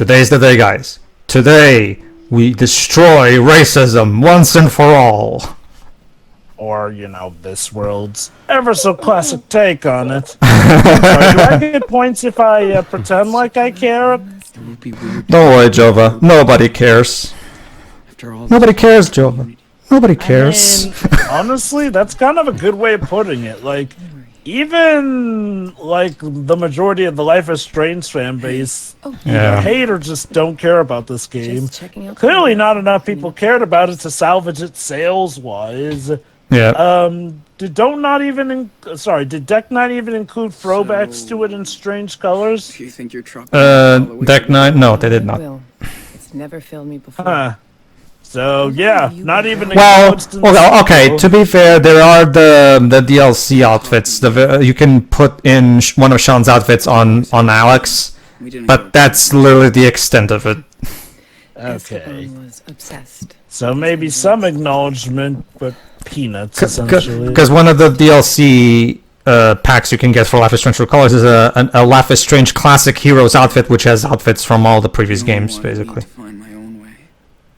Today's the day, guys. Today, we destroy racism once and for all. Or, this world's ever so classic take on it. Sorry, do I get points if I pretend like I care? Don't worry, Jova. Nobody cares. Nobody cares, Jova. Nobody cares. I mean, honestly, that's kind of a good way of putting it. Like, even the majority of the Life is Strange fan base hate or just don't care about this game. Clearly not enough people cared about it to salvage it sales-wise. Yeah. Did Deck 9 even include throwbacks to it in strange colors? You think your truck Deck 9? No, they did not. It's never failed me before. So, yeah, not even Well, okay, to be fair, there are the DLC outfits. You can put in one of Sean's outfits on Alex, but that's literally the extent of it. Okay. Was obsessed. So maybe some acknowledgement, but peanuts, essentially. Because one of the DLC packs you can get for Life is Strange True Colors is a Life is Strange Classic Heroes outfit, which has outfits from all the previous games, basically.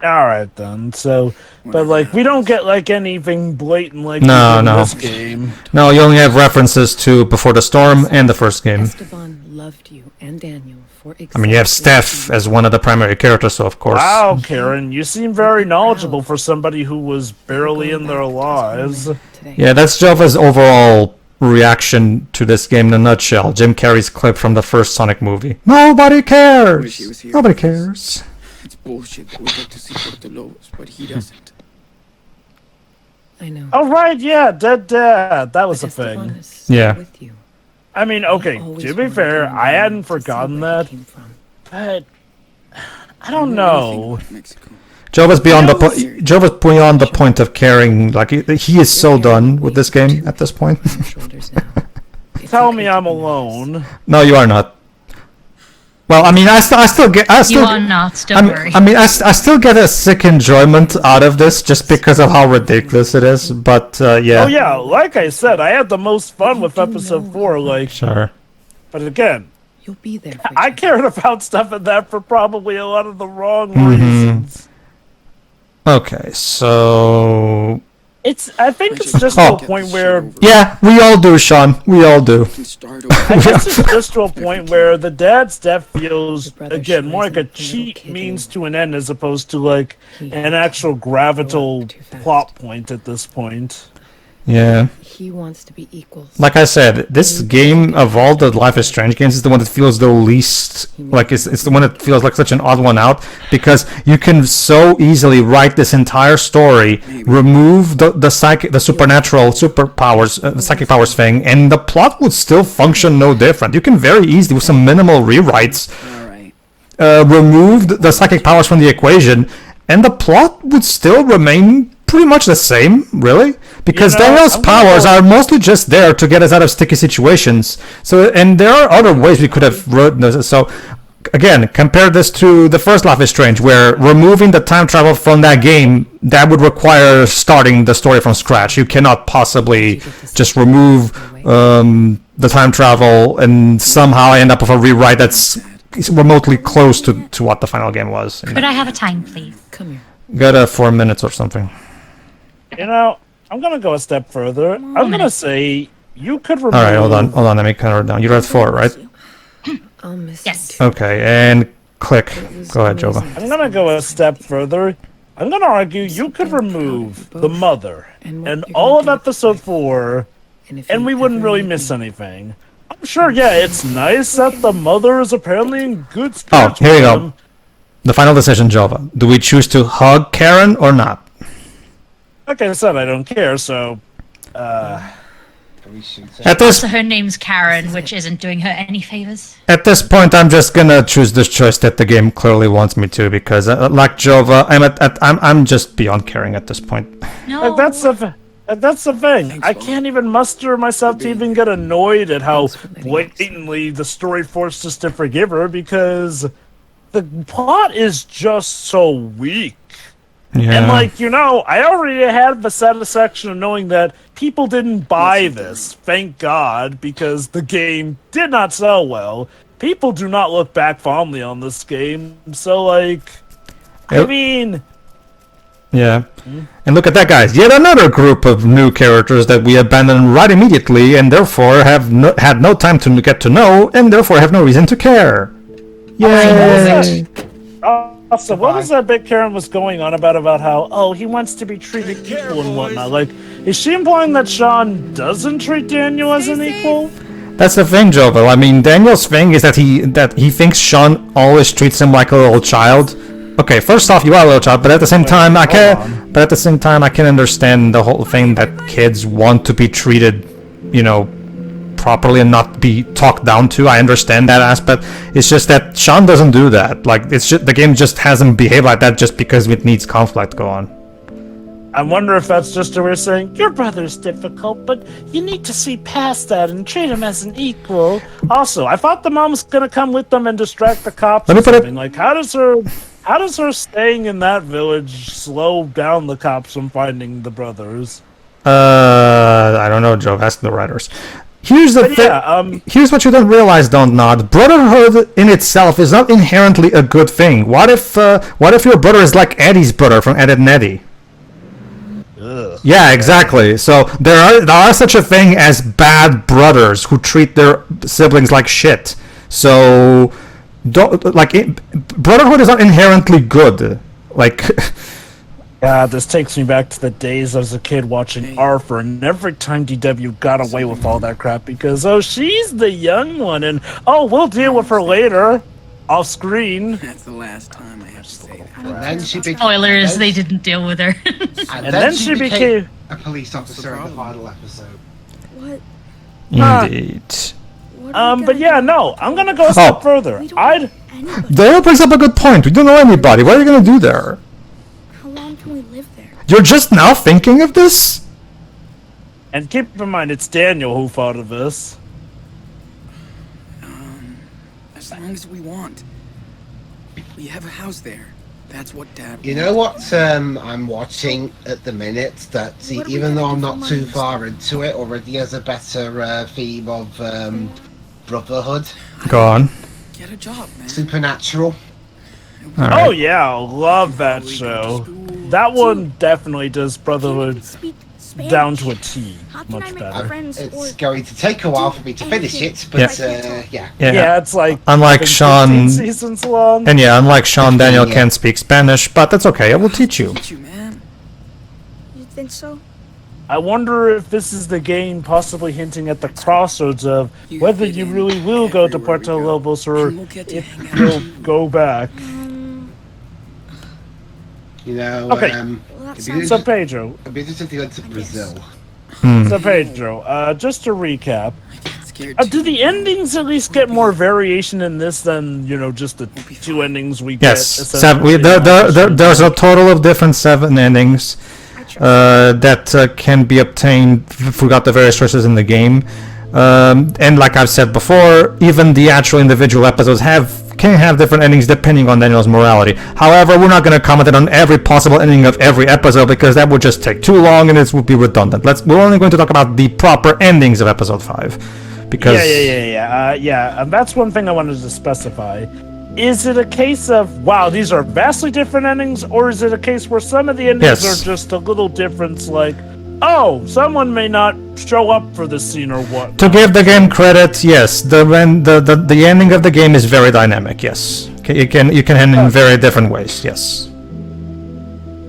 Alright then, so, but we don't get anything blatant in this game. No, you only have references to Before the Storm and the first game. Esteban loved you and Daniel for I mean, you have Steph as one of the primary characters, so of course. Wow, Karen, you seem very knowledgeable for somebody who was barely in their lives. Yeah, that's Jova's overall reaction to this game in a nutshell. Jim Carrey's clip from the first Sonic movie. Nobody cares! Nobody cares. It's bullshit that we get to see Dr. Lowe's, but he doesn't. I know. Oh, right, yeah, Dead Dad. That was a thing. Yeah. With you. I mean, okay, to be fair, I hadn't forgotten that, but I don't know. Jova's beyond the point of caring. Like he is so done with this game at this point. Tell me I'm alone. No, you are not. Well, I mean, I still get. You are not. Don't worry. I mean, I still get a sick enjoyment out of this just because of how ridiculous it is. But yeah. Oh yeah, like I said, I had the most fun with episode 4. Sure. But again, you'll be there. I cared about stuff in that for probably a lot of the wrong reasons. Okay, so. I think it's just to a point where... Yeah, we all do, Sean. We all do. I guess it's just to a point where the dad's death feels, again, more like a cheap means to an end as opposed to, an actual gravital plot point at this point. Yeah. He wants to be equals. Like I said, this game of all the Life is Strange games is the one that feels the least it's the one that feels like such an odd one out because you can so easily write this entire story, remove the supernatural superpowers, the psychic powers thing, and the plot would still function no different. You can very easily, with some minimal rewrites, remove the psychic powers from the equation, and the plot would still remain pretty much the same, really, because Daniel's powers are mostly just there to get us out of sticky situations. So, and there are other ways we could have written this. So, again, compare this to the first Life is Strange, where removing the time travel from that game, that would require starting the story from scratch. You cannot possibly just remove the time travel and somehow end up with a rewrite that's remotely close to what the final game was. Could I have a time, please? Come here. Got 4 minutes or something. I'm gonna go a step further. I'm gonna say you could remove... Alright, hold on, let me count it down. You're at 4, right? Yes. Okay, and click. Go ahead, Jova. I'm gonna go a step further. I'm gonna argue you could remove the mother and all of episode 4, and we wouldn't really miss anything. I'm sure, it's nice that the mother is apparently in good spirits. Oh, here you go. The final decision, Jova. Do we choose to hug Karen or not? Like I said, I don't care, so... Also, her name's Karen, which isn't doing her any favors. At this point, I'm just gonna choose this choice that the game clearly wants me to, because like Jova, I'm just beyond caring at this point. No. That's the thing. I can't even muster myself to even get annoyed at how blatantly the story forced us to forgive her, because the plot is just so weak. Yeah. And I already had the satisfaction of knowing that people didn't buy this, thank God, because the game did not sell well. people do not look back fondly on this game. So, like, I Yep. mean, Yeah. And look at that, guys. Yet another group of new characters that we abandoned right immediately and therefore have had no time to get to know and therefore have no reason to care. Yay! So what was that bit Karen was going on about how, he wants to be treated equal and whatnot? Like, is she implying that Sean doesn't treat Daniel as an equal? That's the thing, Jovel. I mean, Daniel's thing is that he thinks Sean always treats him like a little child. Okay, first off, you are a little child, but at the same time, I can. But at the same time, I can understand the whole thing that kids want to be treated, properly and not be talked down to. I understand that aspect. It's just that Sean doesn't do that. Like, it's just the game just hasn't behaved like that just because it needs conflict to go on. I wonder if that's just a way of saying, your brother's difficult, but you need to see past that and treat him as an equal. Also, I thought the mom was gonna come with them and distract the cops. Let me put it- Like, how does her staying in that village slow down the cops from finding the brothers? I don't know, Joe. Ask the writers. Here's the thing. Here's what you don't realize, don't nod. Brotherhood in itself is not inherently a good thing. What if your brother is like Eddie's brother from Ed and Eddie? Ugh. Yeah, exactly. So there are such a thing as bad brothers who treat their siblings like shit. So brotherhood is not inherently good. Like, God, this takes me back to the days as a kid watching Arthur, and every time DW got away with all that crap because, she's the young one, and, we'll deal with her later, off screen. That's the last time I have to say that. And then she became. Spoilers, they didn't deal with her. And then she became a police officer in the final episode. What? indeed. But yeah, no, I'm gonna go a step further. Dale brings up a good point. We don't know anybody. What are you gonna do there? How long can we live there? You're just now thinking of this? And keep in mind, it's Daniel who thought of this. As long as we want. We have a house there. That's what Dad You know what I'm watching at the minute that, even though I'm not too far into it, already has a better theme of brotherhood. Go on. Get a job, man. Supernatural. All right. Oh yeah, love that show. That one definitely does brotherhood down to a T. Much better. It's going to take a while for me to finish it, but yeah. Yeah, it's like Unlike 15 Sean, seasons long. and unlike Sean, Daniel can't speak Spanish, but that's okay. I will teach you. Teach you, man. You think so? I wonder if this is the game possibly hinting at the crossroads of whether you really will go to Puerto Lobos or if you'll go back. You know, Okay. Well, that it'd sounds So Pedro, be interesting to go to Brazil. Just to recap, Scared do the endings at least get more variation in this than, just the two endings we Yes, get? there's a total of different 7 endings that can be obtained throughout the various choices in the game. And like I've said before, even the actual individual episodes can have different endings depending on Daniel's morality. However, we're not going to comment on every possible ending of every episode because that would just take too long and it would be redundant. We're only going to talk about the proper endings of episode 5. Because And that's one thing I wanted to specify. Is it a case of, wow, these are vastly different endings, or is it a case where some of the endings are just a little different, like, someone may not show up for this scene or what? To give the game credit, yes, the ending of the game is very dynamic. Yes, you can end in very different ways. Yes.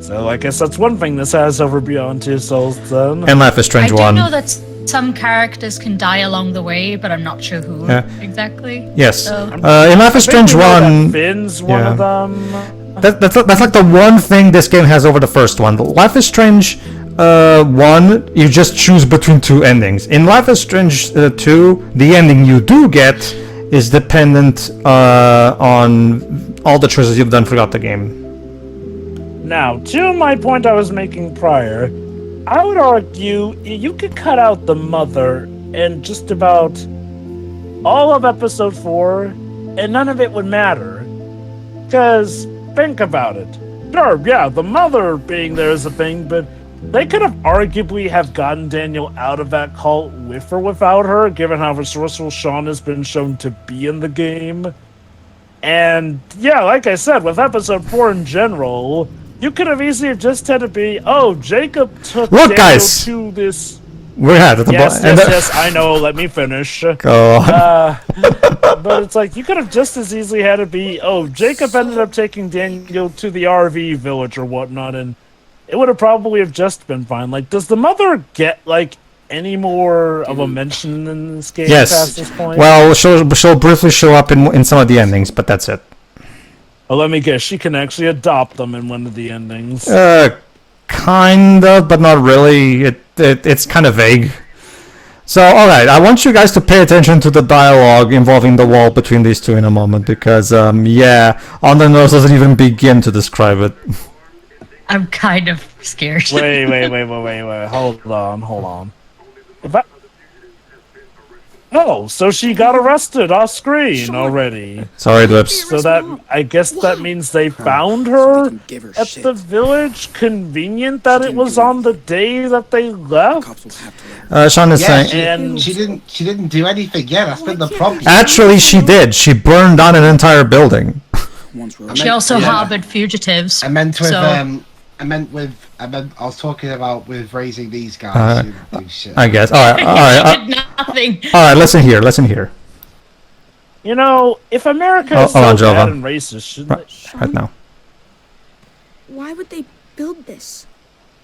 So I guess that's one thing this has over Beyond Two Souls then. And Life is Strange I do 1. know that some characters can die along the way, but I'm not sure who exactly. Yes. So. In Life is Strange 1, Finn's one of them. that's like the one thing this game has over the first one. Life is Strange 1, you just choose between 2 endings. In Life is Strange 2, the ending you do get is dependent on all the choices you've done throughout the game. Now, to my point I was making prior, I would argue you could cut out the mother and just about all of episode 4, and none of it would matter. Because, think about it. Sure, yeah, the mother being there is a thing, but they could have arguably have gotten Daniel out of that cult with or without her, given how resourceful Sean has been shown to be in the game. And yeah, like I said, with episode 4 in general, you could have easily just had to be, oh, Jacob took Look, Daniel guys! to this. We're at the Yes, I know. Let me finish. Go on. But it's like, you could have just as easily had it be, oh, Jacob ended up taking Daniel to the RV village or whatnot, and it would have probably have just been fine. Like, does the mother get, like, any more of a mention in this game past this point? Well, she'll briefly show up in some of the endings, but that's it. Oh, let me guess, she can actually adopt them in one of the endings. Kind of, but not really. It's kind of vague. So, alright, I want you guys to pay attention to the dialogue involving the wall between these two in a moment, because, yeah, On the Nose doesn't even begin to describe it. I'm kind of scared. Wait. Hold on. Oh, so she got arrested off screen already. Sorry, Lips. So I guess that means they found her Give her at shit. the village. Convenient that it was on the day that they left. Cops will have to let Sean is Yeah, saying... she didn't do anything. Yeah, that's been the problem. Actually, she did. She burned down an entire building. once we're She also Yeah. harbored fugitives. I meant with so- I was talking about with raising these guys who do shit. I guess. Alright, She did nothing. alright, listen here. You know, if America Oh, is hold so on, Jova. bad and racist, shouldn't it? Right now. Why would they build this?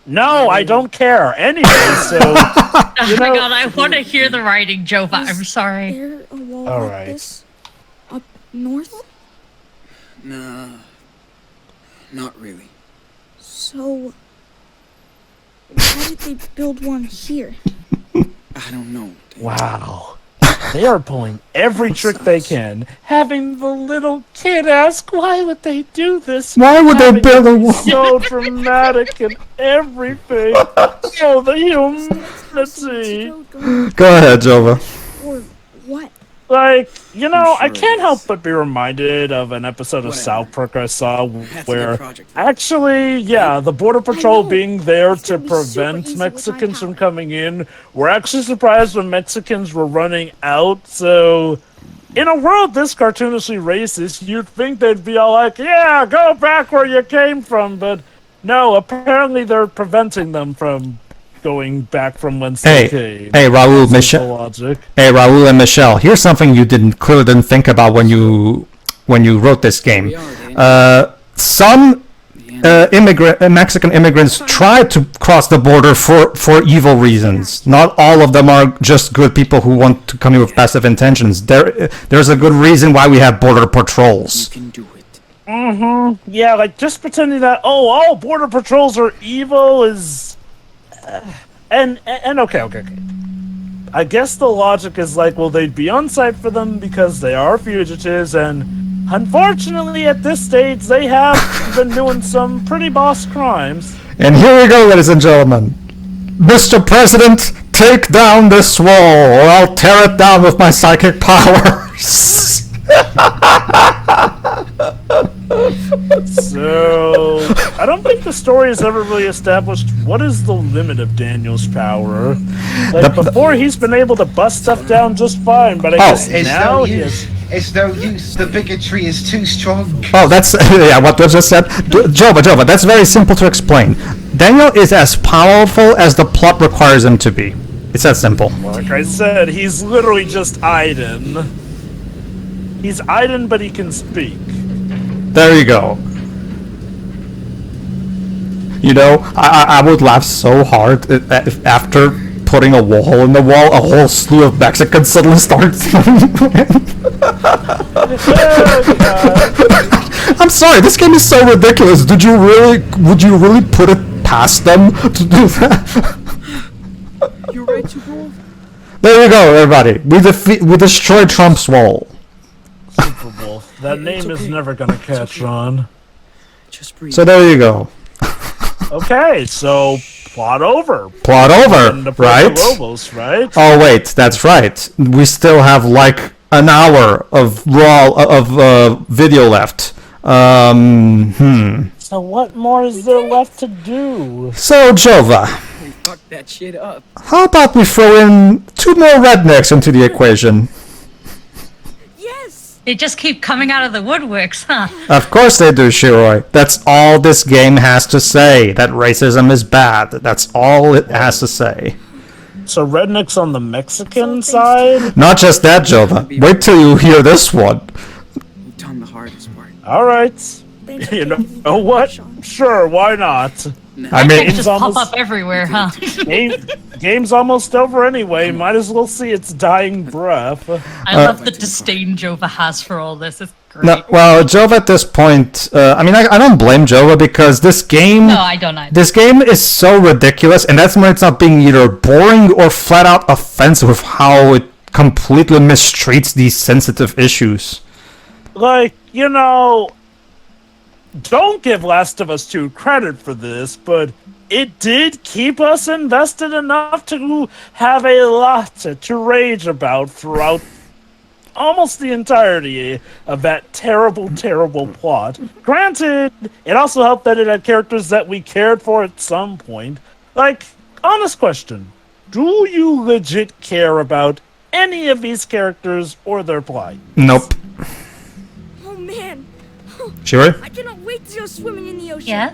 No, I don't care. Anyway, so Oh you my know, god, I want to hear the writing, Jova. I'm sorry. There a wall All like right. this up north? Nah, not really. So why did they build one here? I don't know. Dan. wow. They are pulling every trick they can. Having the little kid ask, why would they do this? Why would they Having build a it be wall? so dramatic and everything. Oh, the humanity. Go ahead, Jova. Or what? Like, you know, I sure can't it help is. but be reminded of an episode of Whatever. South Park I saw That's a where good project. actually, yeah, the Border Patrol know. being there It's to gonna be super prevent easy with my Mexicans from power. coming in. We're actually surprised when Mexicans were running out, so in a world this cartoonishly racist, you'd think they'd be all like, yeah, go back where you came from, but no, apparently they're preventing them from going back from whence they came. Hey, Raul, Simple Michelle. logic. Hey, Raul and Michelle. Here's something you clearly didn't think about when you wrote this game. We are, Dan. Some The end. Mexican immigrants tried to cross the border for evil reasons. Not all of them are just good people who want to come in with passive intentions. There's a good reason why we have border You patrols. can do it. Yeah, like just pretending that all border patrols are evil is, and okay. I guess the logic is like, well, they'd be on site for them because they are fugitives, and unfortunately, at this stage, they have been doing some pretty boss crimes. And here we go, ladies and gentlemen. Mr. President, take down this wall, or I'll tear it down with my psychic powers. So I don't think the story has ever really established what is the limit of Daniel's power. Like before, he's been able to bust stuff down just fine, but I guess It's now no he use. is. It's no use. The bigotry is too strong. Oh, that's yeah. What I just said, Jova. That's very simple to explain. Daniel is as powerful as the plot requires him to be. It's that simple. Like I said, he's literally just Aiden. He's Aiden, but he can speak. There you go. You know, I would laugh so hard if after putting a wall in the wall, a whole slew of Mexicans suddenly starts. I'm sorry, this game is so ridiculous. Would you really put it past them to do that? You're right to go. There you go, everybody. We destroyed Trump's wall. Super Wolf. That name is never gonna catch on. Just breathe. So there you go. Okay, so plot over. Plot over, And the right? Lobos, right? Oh wait, that's right. We still have like an hour of video left. So what more is there left to do? So, Jova, We fucked that shit up. how about we throw in 2 more rednecks into the equation? Yes! They just keep coming out of the woodworks, huh? Of course they do, Shiroi. That's all this game has to say. That racism is bad. That's all it has to say. So rednecks on the Mexican side? Not just that, Jova. Wait till you hear this one. You've done the hardest part. Alright. Thanks You for know what? Sure, why not? I They mean, just pop almost- up everywhere, huh? Game's almost over anyway. Might as well see its dying breath. I love the disdain Jova has for all this. It's great. no, well, Jova at this point, I mean, I don't blame Jova because this game... No, I don't either. This game is so ridiculous, and that's when it's not being either boring or flat out offensive with how it completely mistreats these sensitive issues. Like, you know, don't give Last of Us 2 credit for this, but it did keep us invested enough to have a lot to rage about throughout almost the entirety of that terrible, terrible plot. Granted, it also helped that it had characters that we cared for at some point. Like, honest question, do you legit care about any of these characters or their plight? Nope. Oh man, Shiroi? I cannot wait to go swimming in the ocean. Yeah?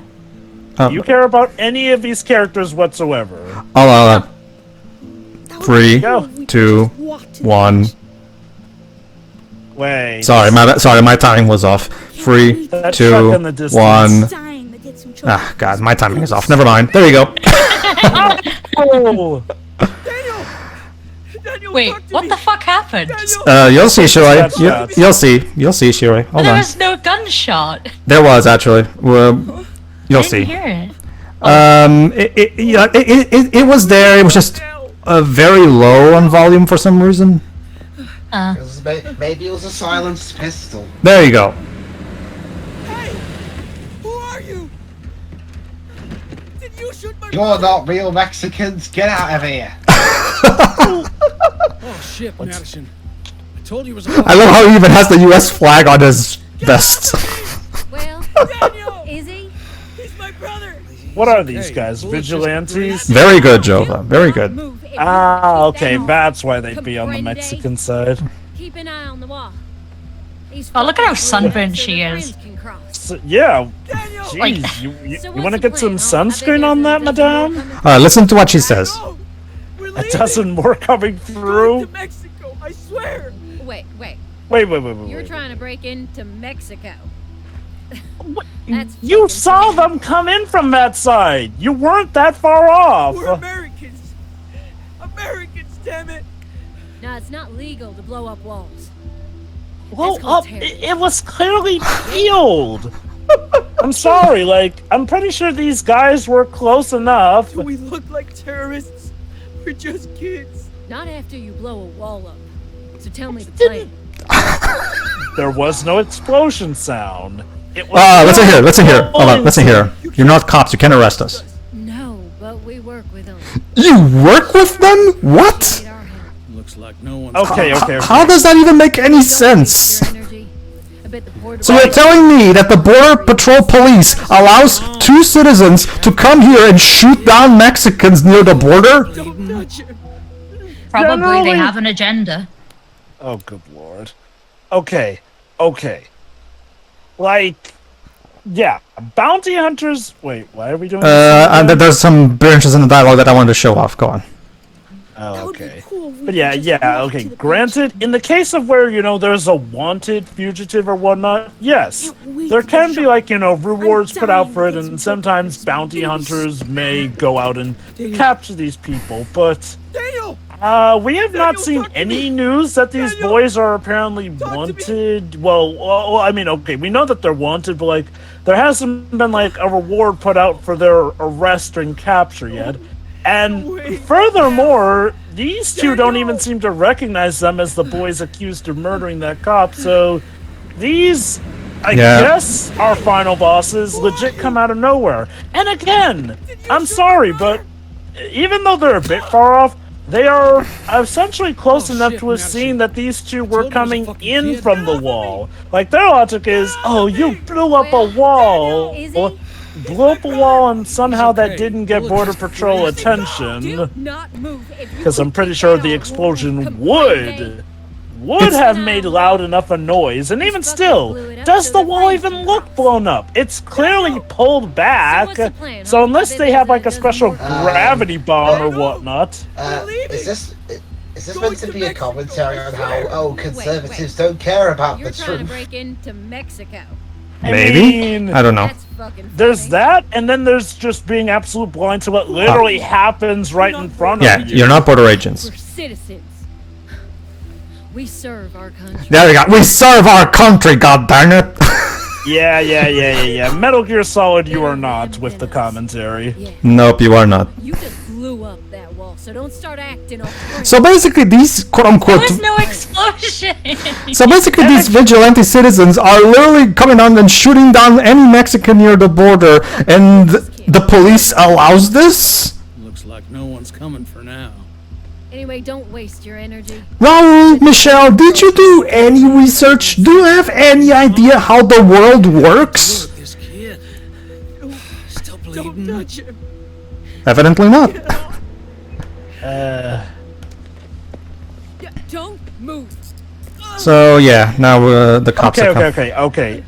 Do you care about any of these characters whatsoever? Hold on. That would 3, be cool if we could 2, just walk to the 1. beach. Wait. Sorry, my timing was off. 3, That 2, truck in the distance. 1. Dying to get some chocolate. Ah, God, my timing is off. Never mind. There you go. Oh, Daniel, Wait, talk to what me. the fuck happened? You'll see, Shiroi. That's bad. You'll see. You'll see, Shiroi. Hold There on. was no gunshot. There was, actually. I You'll didn't see. hear it. It was there. It was just very low on volume for some reason. Maybe it was a silenced pistol. There you go. Hey! Who are you? Did you shoot my You're not real Mexicans. Get out of here. Oh shit, Madison. I told you it was a I love how he even has the U.S. flag on his vest. Well, Daniel! is he? He's my brother! what are these guys? Vigilantes? Very good, Jova. Very good. Move if you Ah, keep okay, that on. that's why they'd be on the Mexican side. Keep an eye on the wall. These Oh, look at how fuckers sunburned so she their is. friends can cross. So, yeah, Daniel! jeez, you So want to what's the get some plan? sunscreen on that, madame? Listen to what she says. No! We're A leaving! dozen more coming Going to through? Mexico, I swear! Wait. Wait. You're trying to break into Mexico. That's You fucking saw crazy. them come in from that side! You weren't that far off! We're Americans! Americans, damn it! No, it's not legal to blow up walls. Well, That's called terror. it was clearly peeled! I'm sorry, like, I'm pretty sure these guys were close enough. Do we look like terrorists? We're just kids. Not after you blow a wall up. So tell me the plan. There was no explosion sound. It was Let's in here. Hold on, let's in here. You're not cops. You can't arrest us. No, but we work with them. You work with them? What? Need our help. Looks like no one's Okay. How does that even make any sense? Your energy. I bet the border So you're telling me that the Border Patrol Police allows 2 citizens to come here and shoot down Mexicans near the border? Don't touch her. Probably Generally- they have an agenda. Oh, good lord. Okay. Like, yeah, bounty hunters. Wait, why are we doing this? And there's some branches in the dialogue that I wanted to show off. Go on. Oh, That would be okay. cool if we But could yeah, just walk okay. to the beach. Granted, in the case of where, there's a wanted fugitive or whatnot, yes, Can't wait there to can go be, like, rewards put out dying for it, to get and some sometimes chocolate. bounty hunters may go out and capture these people, but Daniel! we have not Daniel, seen talk to any me. news that these Daniel, boys are apparently talk to me. wanted. Well, I mean, okay, we know that they're wanted, but, like, there hasn't been, like, a reward put out for their arrest and capture yet. And Wait. furthermore, these two don't Daniel. even seem to recognize them as the boys accused of murdering that cop. So these, I Yeah. guess, our final bosses legit come out of nowhere. And again, I'm sorry, but even though they're a bit far off, they are essentially close Oh, enough shit, to have Madison. seen that these two told were you he was a coming fucking in kid. from the wall. Like, their logic is, oh, you blew up a wall. Is he? blew up a wall and somehow that didn't get Border Patrol attention. Because I'm pretty sure the explosion would have made loud enough a noise, and even still, does the wall even look blown up? It's clearly pulled back, so unless they have like a special gravity bomb or whatnot. Is this meant to be a commentary on how conservatives don't care about the truth? Maybe? I don't know. There's that, and then there's just being absolute blind to what literally happens right in front of you. Yeah, you're not border agents. We're citizens. We serve our country. There we go. We serve our country, goddarn it. Yeah. Metal Gear Solid, you are not with the commentary. Nope, you are not. You just blew up that wall, so don't start acting all crazy. So basically, these quote-unquote... There was no explosion! So basically, these vigilante citizens are literally coming on and shooting down any Mexican near the border, and the police allows this? Looks like no one's coming for now. Anyway, don't waste your energy. Raul, Michelle, did you do any research? Do you have any idea how the world works? Look, this kid. Still bleeding. Don't touch him. Evidently not. Don't move. So yeah, now the cops are coming. Okay.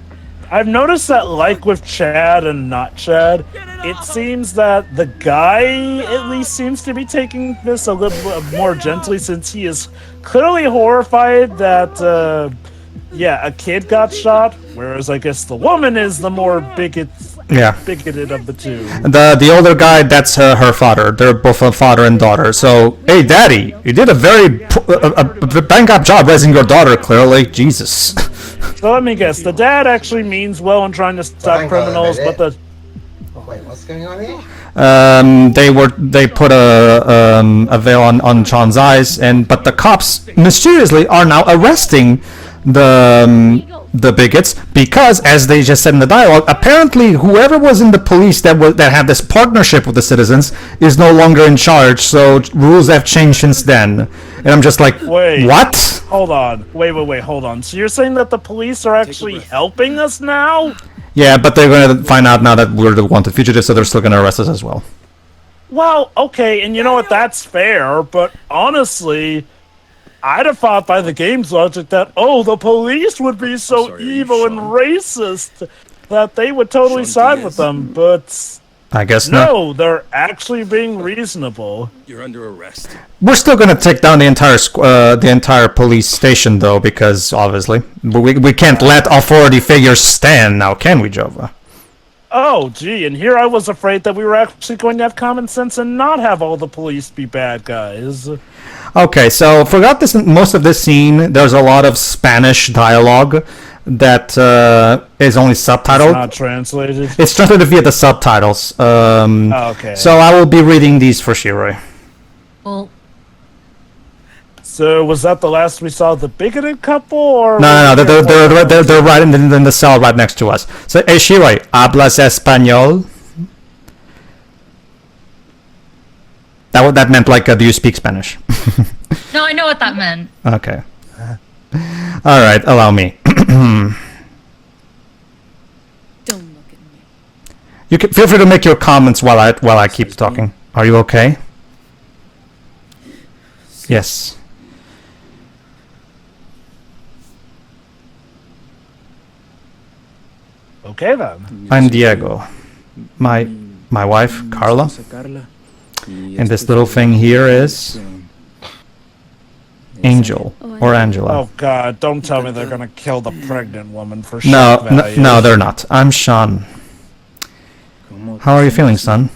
I've noticed that, like with Chad and not Chad, it seems that the guy at least seems to be taking this a little more gently, since he is clearly horrified that, a kid got shot, whereas I guess the woman is the more bigoted of the two. The older guy, that's her father. They're both a father and daughter. So, hey, Daddy, you did a very bang-up job raising your daughter, clearly. Jesus. So let me guess, the dad actually means well in trying to stop criminals, but the... Oh, wait, what's going on here? They put a veil on Sean's eyes, but the cops mysteriously are now arresting the bigots because, as they just said in the dialogue, apparently whoever was in the police that had this partnership with the citizens is no longer in charge. So rules have changed since then, and I'm just like, wait, what? Hold on, wait, hold on. So you're saying that the police are actually helping us now? Yeah, but they're going to find out now that we're the wanted fugitives, so they're still going to arrest us as well. Well, okay, and you know what? That's fair, but honestly, I'd have thought by the game's logic that, the police would be so evil and racist that they would totally side with them, but... I guess no, they're actually being reasonable. You're under arrest. We're still going to take down the entire police station, though, because, obviously, we can't let authority figures stand now, can we, Jova? Oh, gee, and here I was afraid that we were actually going to have common sense and not have all the police be bad guys. Okay, so forgot this. Most of this scene, there's a lot of Spanish dialogue that is only subtitled. It's not translated? It's translated via the subtitles. Okay. So I will be reading these for Shiroi. Well, so was that the last we saw of the bigoted couple, or... No, they're right in the cell right next to us. So, hey Shiroi, ¿hablas español? That meant like, do you speak Spanish? no, I know what that meant. Okay. All right, allow me. Don't look at me. You can feel free to make your comments while I keep talking. Are you okay? Yes. Okay then. I'm Diego. My wife, Carla. And this little thing here is Angel or Angela. Oh God! Don't tell me they're gonna kill the pregnant woman for No, they're not. I'm Sean. How are you feeling, son?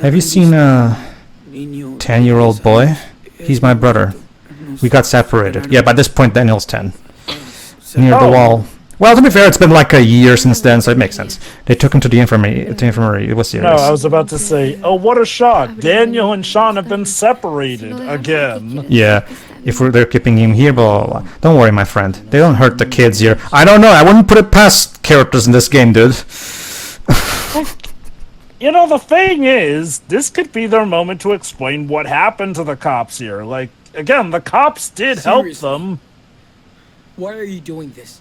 Have you seen a 10-year-old boy? He's my brother. We got separated. Yeah, by this point Daniel's 10. Near the wall. Well, to be fair, it's been like a year since then, so it makes sense. They took him to the infirmary. It was serious. No, I was about to say, what a shock. Daniel and Sean have been separated again. Yeah, they're keeping him here, blah, blah, blah. Don't worry, my friend. They don't hurt the kids here. I don't know. I wouldn't put it past characters in this game, dude. You know, the thing is, this could be their moment to explain what happened to the cops here. Like, again, the cops did help them. Why are you doing this?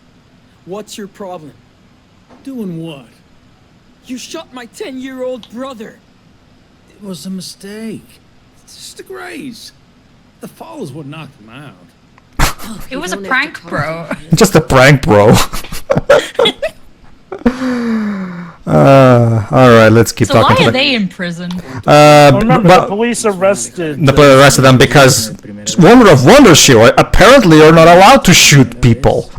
What's your problem? Doing what? You shot my 10-year-old brother. It was a mistake. It's just a graze. The fall is what knocked him out. It was a prank, bro. Just a prank, bro. All right, let's keep So talking. why are they in prison? Remember, the police arrested them because wonder of wonders, Shiro. Apparently, you're not allowed to shoot people.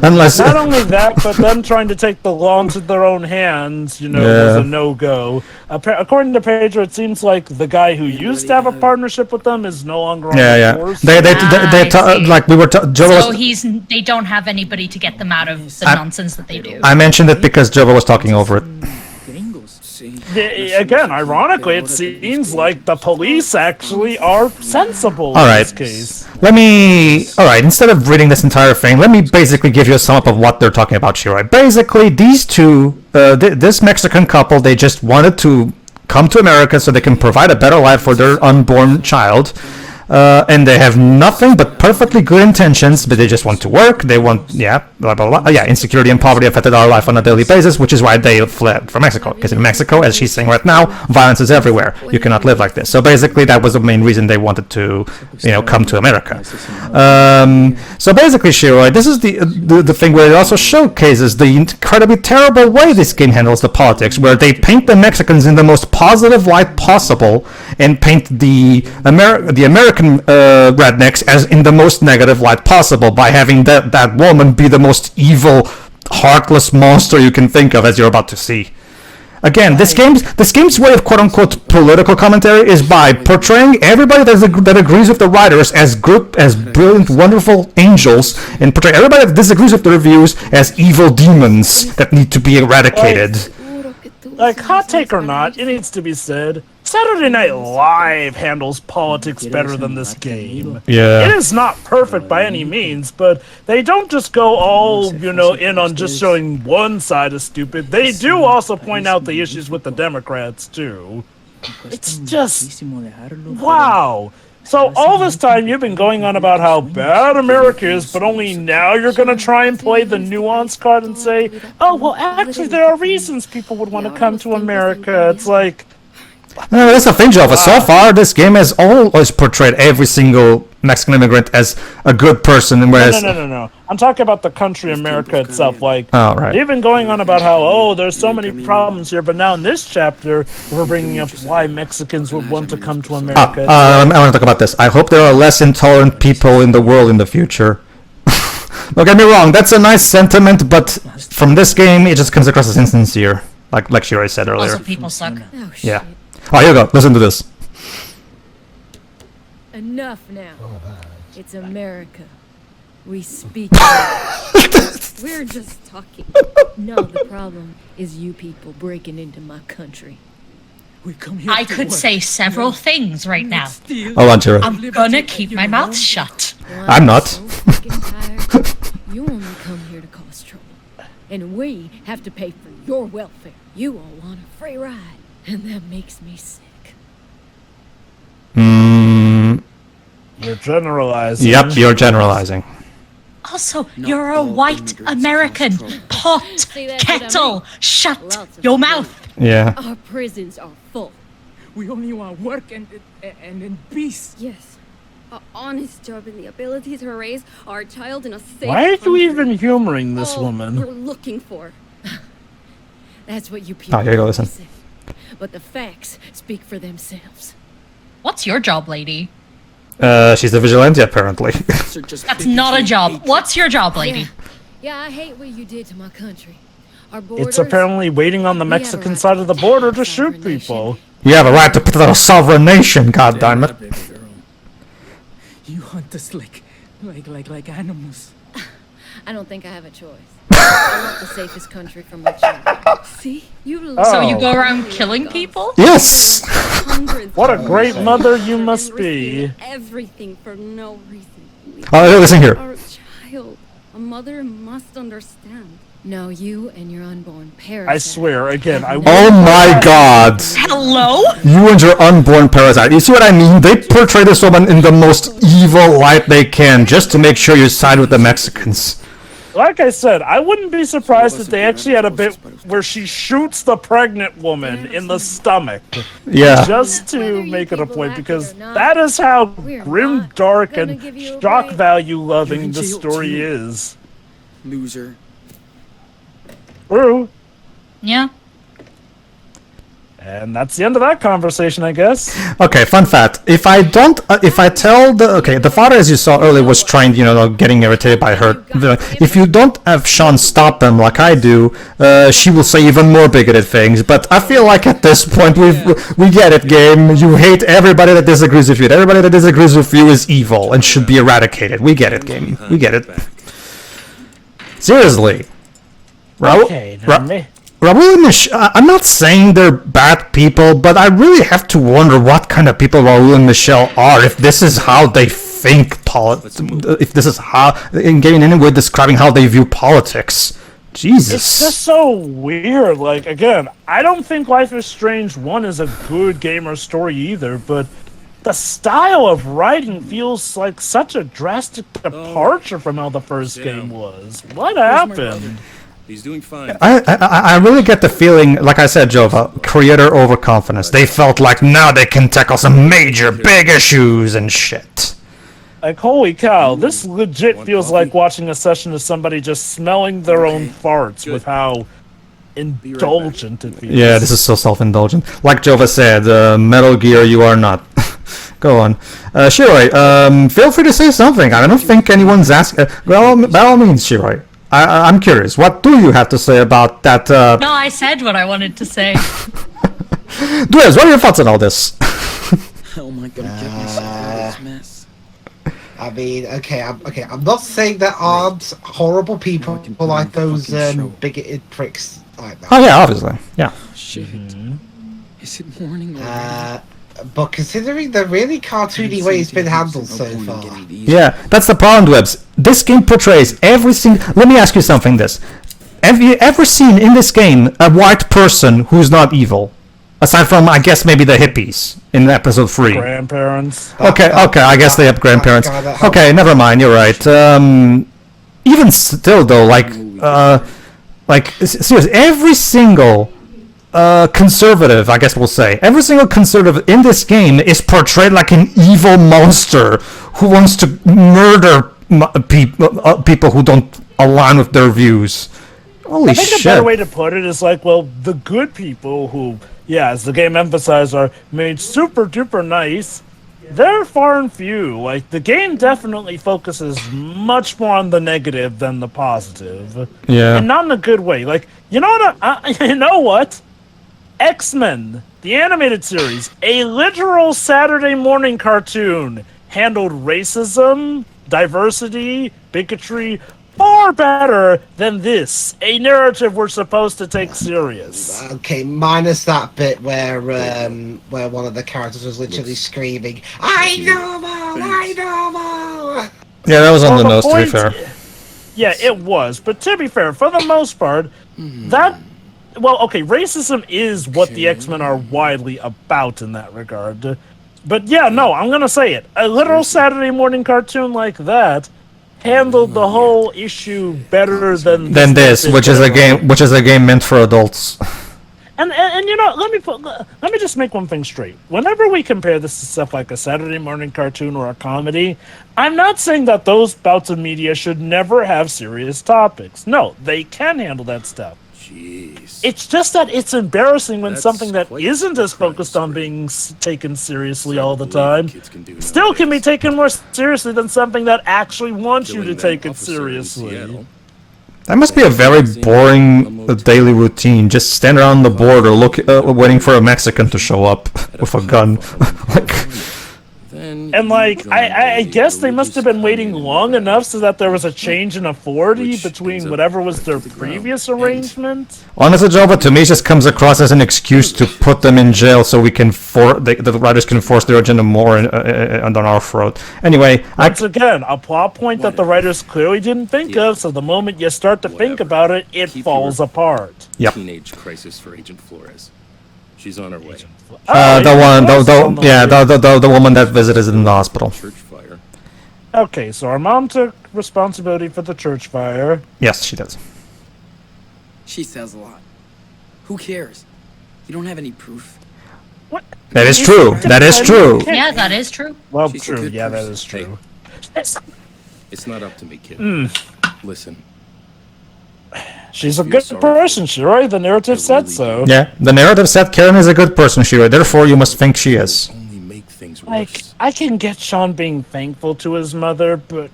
Unless not only that, but them trying to take the law into their own hands, was a no-go. According to Pedro, it seems like the guy who used to have a partnership with them is no longer on the force. Like we were. So they don't have anybody to get them out of the nonsense that they do. I mentioned it because Jovo was talking over it. Again, ironically, it seems like the police actually are sensible in this case. Alright, instead of reading this entire thing, let me basically give you a sum up of what they're talking about, Shiro. Basically, these two, this Mexican couple, they just wanted to come to America so they can provide a better life for their unborn child. And they have nothing but perfectly good intentions, but they just want to work. They want, blah, blah, blah. Insecurity and poverty affected our life on a daily basis, which is why they fled from Mexico. Because in Mexico, as she's saying right now, violence is everywhere. You cannot live like this. So basically, that was the main reason they wanted to, come to America. So basically, Shiro, this is the thing where it also showcases the incredibly terrible way this game handles the politics, where they paint the Mexicans in the most positive light possible and paint the American rednecks as in the most negative light possible by having that woman be the most evil, heartless monster you can think of, as you're about to see. Again, this game's way of quote-unquote political commentary is by portraying everybody that agrees with the writers as brilliant, wonderful angels, and portray everybody that disagrees with their views as evil demons that need to be eradicated. Like, hot take or not, it needs to be said, Saturday Night Live handles politics better than this game. Yeah. It is not perfect by any means, but they don't just go all, in on just showing one side as stupid. They do also point out the issues with the Democrats, too. It's just... wow. So all this time you've been going on about how bad America is, but only now you're going to try and play the nuance card and say, oh, well, actually there are reasons people would want to come to America. It's like... no, that's the thing, Jova. So far, this game has always portrayed every single Mexican immigrant as a good person, whereas... No. I'm talking about the country America itself. Like, right. They've been going on about how, there's so many problems here, but now in this chapter, we're bringing up why Mexicans would want to come to America. I want to talk about this. I hope there are less intolerant people in the world in the future. Don't get me wrong, that's a nice sentiment, but from this game, it just comes across as insincere, like Shiro said earlier. Also, people suck. Oh, shit. Yeah. Oh, here you go. Listen to this. Enough now. It's America. We speak. We're just talking. No, the problem is you people breaking into my country. We come here I to could work. say several things right now. Hold on, Shiro. I'm gonna keep my mouth shut. Well, I'm not. so fucking tired. You only come here to cause trouble. And we have to pay for your welfare. You all want a free ride. And that makes me sick. You're generalizing. Yep, you're generalizing. Also, you're a white American. Pot, See, that's what I kettle, mean. shut Lots of your people. mouth. Yeah. Our prisons are full. We only want work and peace. Yes. An honest job and the ability to raise our child in a safe Why are you country. even humoring this All woman? we're looking for. That's what you people Oh, here you go, listen. say. But the facts speak for themselves. What's your job, lady? She's a vigilante, apparently. That's not a job. What's your job, lady? Yeah, I hate what you did to my country. Our borders. It's apparently waiting on the We have a Mexican right side of the to border to protect our shoot nation. people. We have a right to protect our sovereign nation, goddammit. Baby girl. You hunt us like animals. I don't think I have a choice. I want the safest country for my children. See? You So you Oh. go around killing people? Yes! What a great mother you must be. Everything for no reason. Oh, listen here. Our child. A mother must understand. No, you and your unborn parasite. I swear, again, I Oh my god. Hello? You and your unborn parasite. You see what I mean? They portray this woman in the most evil light they can, just to make sure you side with the Mexicans. like I said, I wouldn't be surprised if they actually had a bit where she shoots the pregnant woman in the stomach. Yeah. Just to make it a point, because that is how grim, dark, and shock value loving the story is. Loser. True. Yeah. And that's the end of that conversation, I guess. Okay, fun fact. If I tell the father, as you saw earlier, was trying, getting irritated by her. If you don't have Sean stop them like I do, she will say even more bigoted things. But I feel like at this point, we get it, game. You hate everybody that disagrees with you. Everybody that disagrees with you is evil and should be eradicated. We get it, game. We get it. Seriously. Okay, Raul and Michelle, I'm not saying they're bad people, but I really have to wonder what kind of people Raul and Michelle are, if this is how they think if this is how, in getting any way describing how they view politics. Jesus. It's just so weird. Like, again, I don't think Life is Strange 1 is a good game or story either, but the style of writing feels like such a drastic departure from how the first game was. What happened? He's doing fine. I really get the feeling, like I said, Jova, creator overconfidence. They felt like now they can tackle some major, big issues and shit. Like, holy cow, this legit feels like watching a session of somebody just smelling their own farts with how indulgent it feels. Yeah, this is so self-indulgent. Like Jova said, Metal Gear, you are not. Go on. Shiroi, feel free to say something. I don't think anyone's asking. Well, by all means, Shiroi. I'm curious. What do you have to say about that? No, I said what I wanted to say. Dwez, what are your thoughts on all this? How am I gonna get myself out of this mess? I mean, I'm not saying there aren't horrible people like those bigoted pricks like that. Oh yeah, obviously, yeah. Shit. Is it morning already? But considering the really cartoony way it's been handled so far. Yeah, that's the problem, Dwebs. This game portrays every single... Let me ask you something, Have you ever seen in this game a white person who's not evil? Aside from, I guess, maybe the hippies in episode 3. Grandparents. Okay, I guess they have grandparents. Okay, never mind, you're right. Even still, though, seriously, every single... conservative, I guess we'll say. Every single conservative in this game is portrayed like an evil monster who wants to murder people who don't align with their views. Holy shit. I think a better way to put it is like, well, the good people who, yeah, as the game emphasized, are made super duper nice, they're far and few. Like, the game definitely focuses much more on the negative than the positive. Yeah. And not in a good way. Like, you know what? X-Men, the animated series, a literal Saturday morning cartoon, handled racism, diversity, bigotry far better than this, a narrative we're supposed to take serious. Okay, minus that bit where one of the characters was literally screaming, "I know more! Yeah, that was on the nose, to be fair. Yeah, it was. But to be fair, for the most part, racism is what the X-Men are widely about in that regard. But yeah, no, I'm gonna say it. A literal Saturday morning cartoon like that handled the whole issue better than this, which is a game meant for adults. And let me just make one thing straight. Whenever we compare this to stuff like a Saturday morning cartoon or a comedy, I'm not saying that those bouts of media should never have serious topics. No, they can handle that stuff. Jeez. It's just that it's embarrassing when something that isn't as focused on being taken seriously all the time still can be taken more seriously than something that actually wants you to take it seriously. That must be a very boring daily routine. Just stand around the border, waiting for a Mexican to show up with a gun. And I guess they must have been waiting long enough so that there was a change in authority between whatever was their previous arrangement. Honestly, Joe, but to me it just comes across as an excuse to put them in jail so we can the writers can force their agenda more on our throat. Anyway, once again, a plot point that the writers clearly didn't think of, so the moment you start to think about it, it falls apart. Yep. Teenage crisis for Agent Flores. She's on her way. The woman that visited in the hospital. Okay, so our mom took responsibility for the church fire. Yes, she does. She says a lot. Who cares? You don't have any proof. What? That is true. That is true. Yeah, that is true. Well, She's a true. good Yeah, that person. is true. It's not up to me, kid. Listen, She's a good person, Shiroi. The narrative said so. Yeah, the narrative said Karen is a good person, Shiro. Therefore, you must think she is. only make things Like, worse. I can get Sean being thankful to his mother, but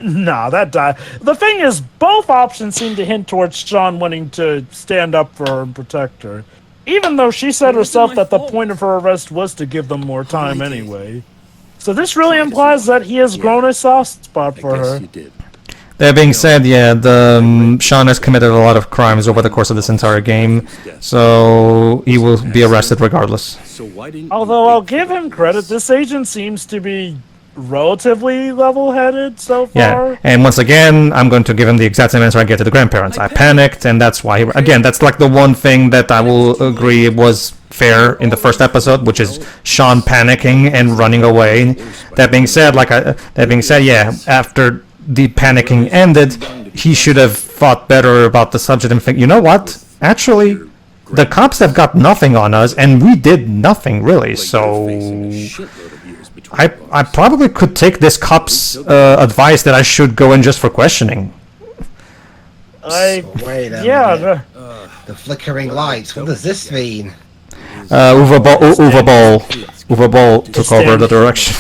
nah, that died. The thing is, both options seem to hint towards Sean wanting to stand up for her and protect her. Even though she said herself that the point of her arrest was to give them more time anyway. So this really implies that he has grown a soft spot for I guess her. you did. That being said, yeah, Sean has committed a lot of crimes over the course of this entire game, so he will be arrested regardless. So why didn't Although you I'll wait for give the him police? credit, this agent seems to be relatively level-headed so Yeah, far. and once again, I'm going to give him the exact same answer I get to the grandparents. I panicked, and that's why. Again, that's like the one thing that I will agree was fair in the first episode, which is Sean panicking and running away. That being said, yeah, after the panicking ended, he should have thought better about the subject and think, you know what? Actually, the cops have got nothing on us, and we did nothing really. So I probably could take this cop's advice that I should go in just for questioning. Wait a Yeah, minute. The flickering lights. What does this mean? Uwe Ball took over the direction.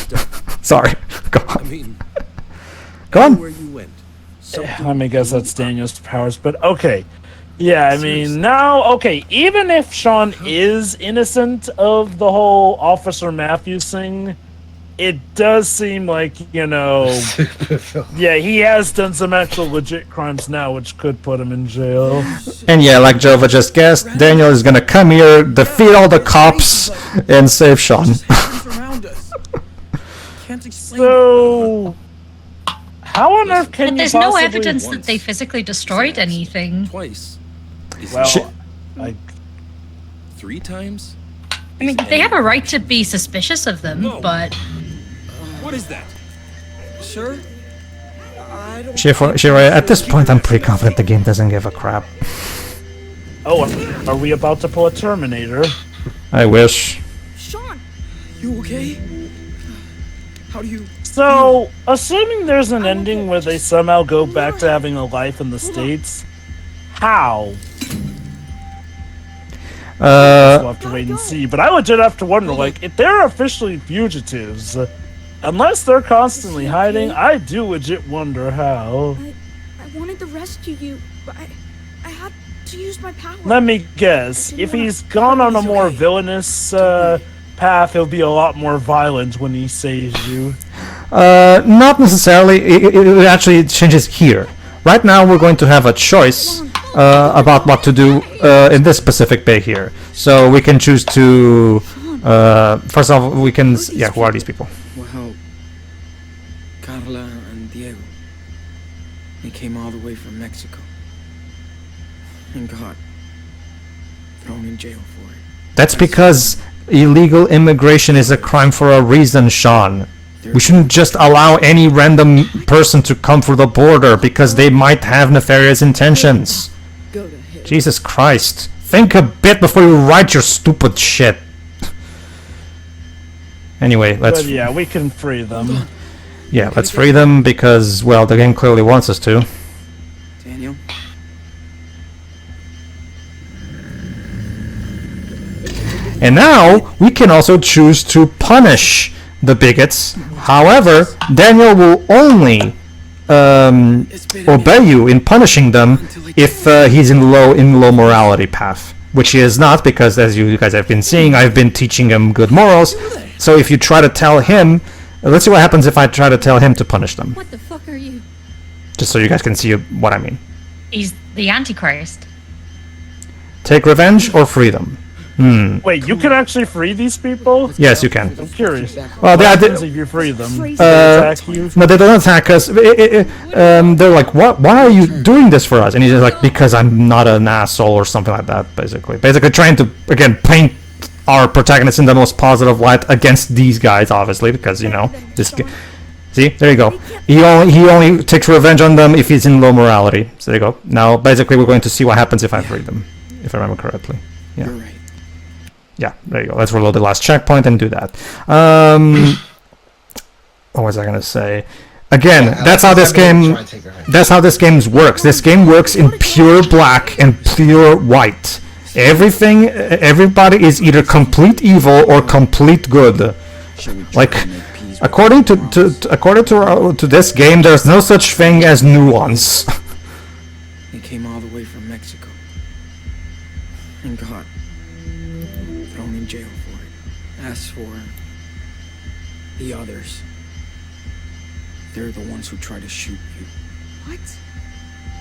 Sorry, go I on. mean, Go on. where you went. I mean, I guess that's Daniel's powers, but okay. Yeah, I mean, now, okay, even if Sean is innocent of the whole Officer Matthews thing, it does seem like, you know, yeah, he has done some actual legit crimes now, which could put him in jail. And yeah, like Jova just guessed, Daniel is gonna come here, defeat all the cops, and save Sean. Around us. Can't explain. So, how on earth can But you there's no possibly... evidence that they physically destroyed anything. Twice. Is Well, Shit. I, 3 times? I mean, they have a right to be suspicious of them, but What is that? Sure. I don't. Shiro, at this point, I'm pretty confident the game doesn't give a crap. oh, are we about to pull a Terminator? I wish. Sean, you okay? How do you? So, assuming there's an ending where they somehow go back to having a life in the States, how? We'll have to wait and see. But I legit have to wonder, like, if they're officially fugitives, unless they're constantly hiding, I do legit wonder how. I wanted to rescue you, but I had to use my power. Let me guess. If he's gone on a more villainous path, he'll be a lot more violent when he saves you. Not necessarily. It actually changes here. Right now, we're going to have a choice about what to do in this specific bay here. So we can choose to. First of all, we can. Yeah, who are these people? Well, Carla and Diego. They came all the way from Mexico. And got thrown in jail for it. That's because illegal immigration is a crime for a reason, Sean. We shouldn't just allow any random person to come through the border because they might have nefarious intentions. Go to hell. Jesus Christ. Think a bit before you write your stupid shit. Anyway, let's But yeah, we can free them. let's free them because, well, the game clearly wants us to. Daniel? And now we can also choose to punish the bigots. However, Daniel will only obey you in punishing them if he's in low morality path, which he is not, because as you guys have been seeing, I've been teaching him good morals. So if you try to tell him, let's see what happens if I try to tell him to punish them, What the fuck are you? just so you guys can see what I mean. he's the Antichrist. Take revenge or free them. Wait, you can actually free these people? Yes, you can. I'm curious. Well, What they happens if you free them? Freeze They attack you? No, they don't attack us. They're like, "What? Why are you doing this for us?" And he's like, "Because I'm not an asshole," or something like that. Basically, trying to again paint our protagonist in the most positive light against these guys, obviously, because you know this. See, there you go. He only takes revenge on them if he's in low morality. So there you go. Now, basically, we're going to see what happens if I free them, if I remember correctly. Yeah. You're right. Yeah, there you go. Let's reload the last checkpoint and do that. What was I gonna say? Again, that's how this game. That's how this game works. This game works in pure black and pure white. Everybody is either complete evil or complete good. Like, according to this game, there's no such thing as nuance. They came all the way from Mexico. And got thrown in jail for it. As for the others, they're the ones who try to shoot you. What?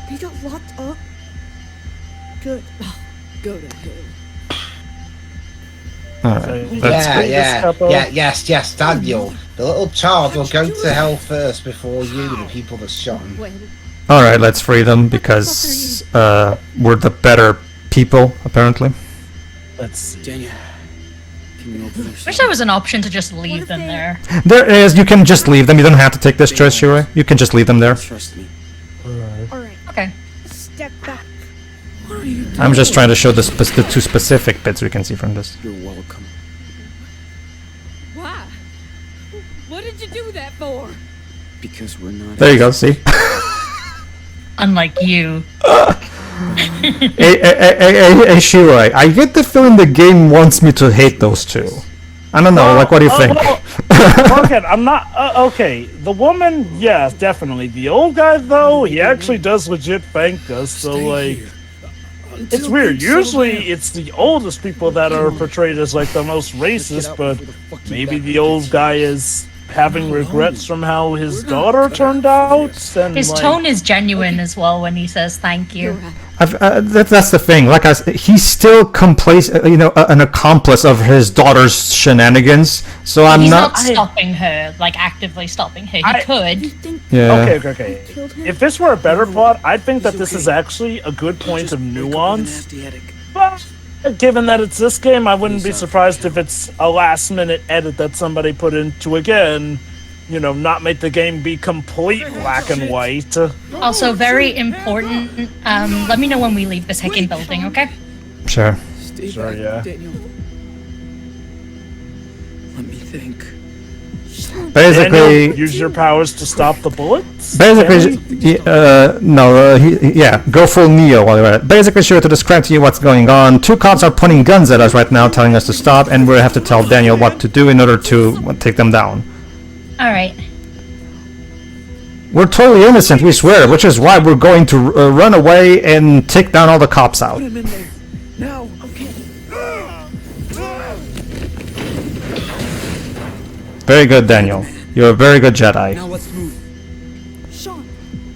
They got locked up? Good. Oh, go to hell. Alright, yes, Daniel. The little child will go to hell first before you, the people that shot him. Alright, let's free them because we're the better people, apparently. Let's see. Daniel, can you open this? Wish there was an option to just leave them there. There is. You can just leave them. You don't have to take this choice, Shiroi. You can just leave them there. Trust me. Alright. Okay. Step back. What are you doing? I'm just trying to show the two specific bits we can see from this. You're welcome. Why? What did you do that for? Because we're not. There you go. See. Unlike you. Hey, Shiroi, I get the feeling the game wants me to hate those two. I don't know, what do you think? Okay, I'm not... okay, the woman, yes, definitely. The old guy, though, he actually does legit thank us, so, like... It's weird. Usually, it's the oldest people that are portrayed as, like, the most racist, but maybe the old guy is having regrets from how his daughter turned out, and, His tone is genuine as well when he says thank you. That's the thing. Like he's still an accomplice of his daughter's shenanigans. So I'm He's not not stopping her, like actively stopping her. He could. Yeah. Okay. If this were a better plot, I'd think that this is actually a good point of nuance. But given that it's this game, I wouldn't be surprised if it's a last-minute edit that somebody put into, again, not make the game be complete black and white. Also, very important, let me know when we leave the second building, okay? Sure. Sure, yeah. Daniel. Let me think. Basically, Daniel, use your powers to stop the bullets? Basically, go full Neo while you're at it. Basically, sure, to describe to you what's going on, two cops are pointing guns at us right now, telling us to stop, and we have to tell Daniel what to do in order to take them down. Alright. We're totally innocent, we swear, which is why we're going to run away and take down all the cops out. Put him in there. Now. Okay. Very good, Daniel. You're a very good Jedi. Now let's move. Sean,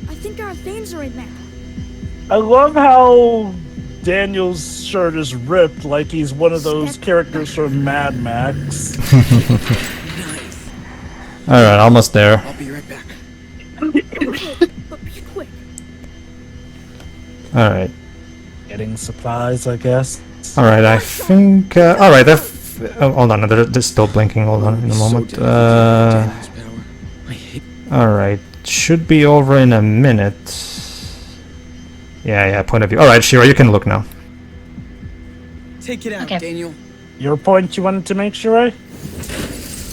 I think our things are in there. I love how Daniel's shirt is ripped like he's one of those characters from Mad Max. Nice. Alright, almost there. I'll be right back. But be quick. Alright. Getting supplies, I guess. Alright, I think... alright, hold on, they're still blinking. Hold on in a moment. Alright, should be over in a minute. Yeah, point of view. Alright, Shira, you can look now. Take it out, Okay. Daniel. Your point you wanted to make, Shirai?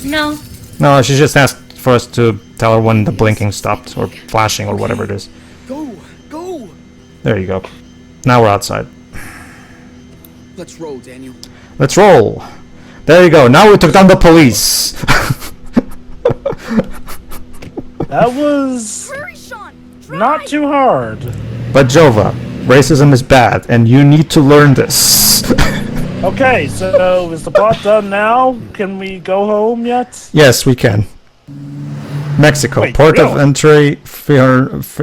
No. No, she just asked for us to tell her when the blinking stopped, or flashing, or whatever it is. Go. There you go. Now we're outside. Let's roll, Daniel. Let's roll! There you go, now we took down the police! That was Hurry, Sean. Drive. not too hard. But Jova, racism is bad, and you need to learn this. Okay, so is the plot done now? Can we go home yet? Yes, we can. Mexico, Wait, port of really? entry.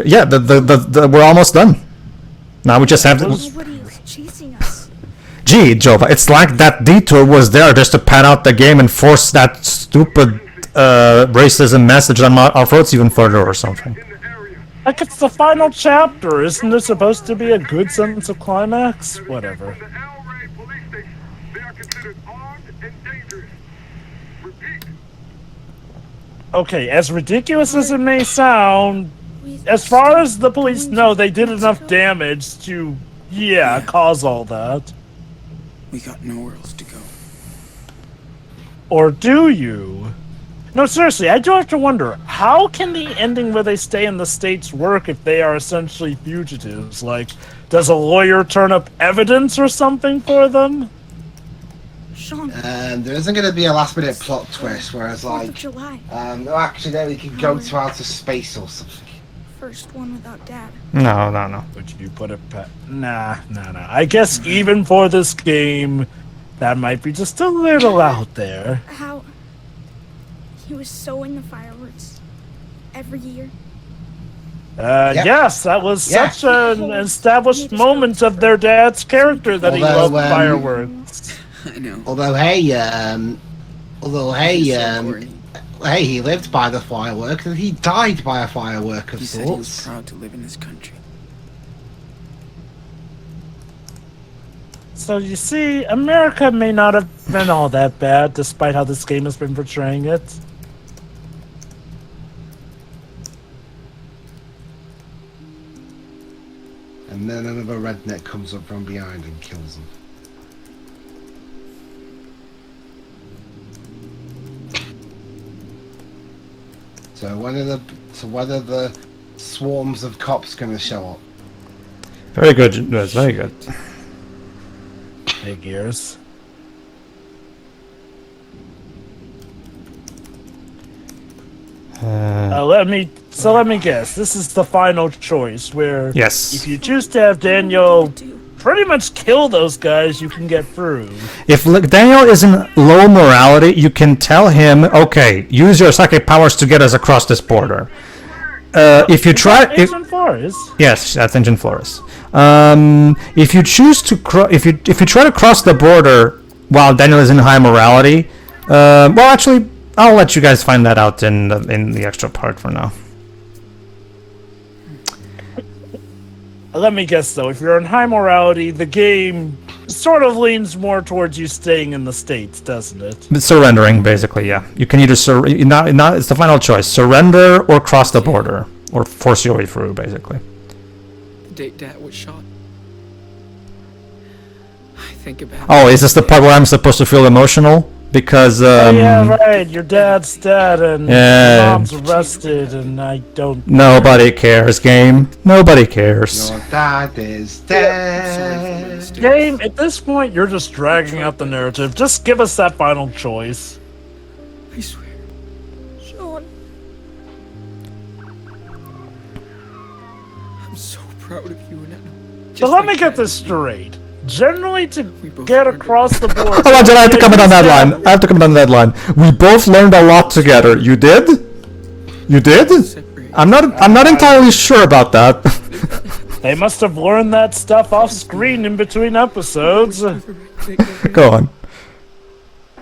Yeah, we're almost done. Now we just have to. Nobody is chasing us. Gee, Jova, it's like that detour was there just to pad out the game and force that stupid racism message on our throats even further or something. Like, it's the final chapter. Isn't there supposed to be a good sense of climax? Whatever. Okay, as ridiculous as it may sound, as far as the police know, they did enough damage to, cause all that. We got nowhere else to go. Or do you? No, seriously, I do have to wonder, how can the ending where they stay in the States work if they are essentially fugitives? Like, does a lawyer turn up evidence or something for them? Sean. There isn't going to be a last-minute plot twist, whereas, like, no, actually, then we could go to outer space or something. First one without Dad. No. Would you put it Nah. I guess even for this game, that might be just a little out there. How he was sewing the fireworks every year. Yes, that was such an established moment of their dad's character that he loved fireworks. I know. Although, hey, he lived by the firework and he died by a firework of He said he was sorts. proud to live in his country. So you see, America may not have been all that bad, despite how this game has been portraying it. And then another redneck comes up from behind and kills him. So when are the swarms of cops going to show up? Very good. That's very good. Big ears. Let me guess. This is the final choice where Yes. if you choose to have Daniel pretty much kill those guys, you can get through. If Daniel is in low morality, you can tell him, okay, use your psychic powers to get us across this border. If you try, Agent Flores. yes, that's Agent Flores. If you choose to, if you try to cross the border while Daniel is in high morality, well, actually, I'll let you guys find that out in the extra part for now. Let me guess though, if you're in high morality, the game sort of leans more towards you staying in the States, doesn't it? Surrendering, basically, yeah. You can either it's the final choice: surrender or cross the border, or force your way through, basically. The day Dad was shot. I think about. Oh, is this the part where I'm supposed to feel emotional? Because yeah, right. Your dad's dead and Yeah. your mom's arrested, and I don't. Nobody cares, game. Nobody cares. Your dad is dead. Game, at this point, you're just dragging out the narrative. Just give us that final choice. I swear. Sean. I'm so proud of you, and So let me get this straight. Generally, to get across the board. Hold on, Jen, I have to comment on that line. I have to comment on that line. We both learned a lot together. You did? You did? I'm not entirely sure about that. They must have learned that stuff off screen in between episodes. Go on.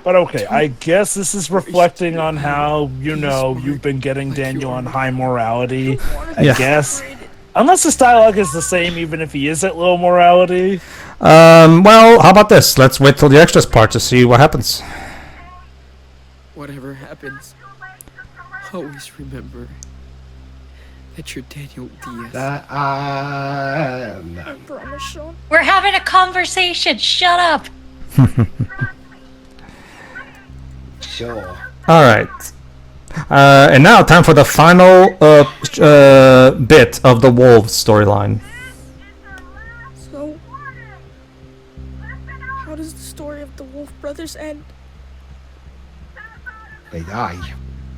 But okay, I guess this is reflecting on how, you've been getting Daniel on high morality. I guess. Unless his dialogue is the same, even if he is at low morality. Well, how about this? Let's wait till the extras part to see what happens. Whatever happens, always remember that you're Daniel Diaz. I promise, Sean. We're having a conversation. Shut up. Sure. All right. And now, time for the final bit of the Wolves storyline. So, how does the story of the Wolf Brothers end? They die.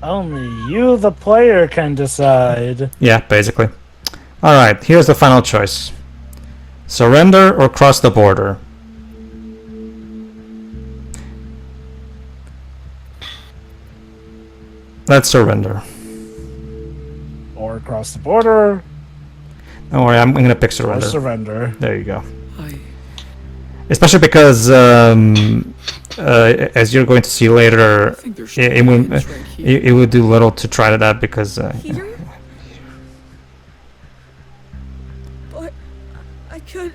Only you, the player, can decide. Yeah, basically. All right, here's the final choice. Surrender or cross the border. Let's surrender. Or across the border. Don't worry, I'm going to pick Or surrender. surrender. There you go. Especially because, as you're going to see later, it would do little to try that because... Here? But I could...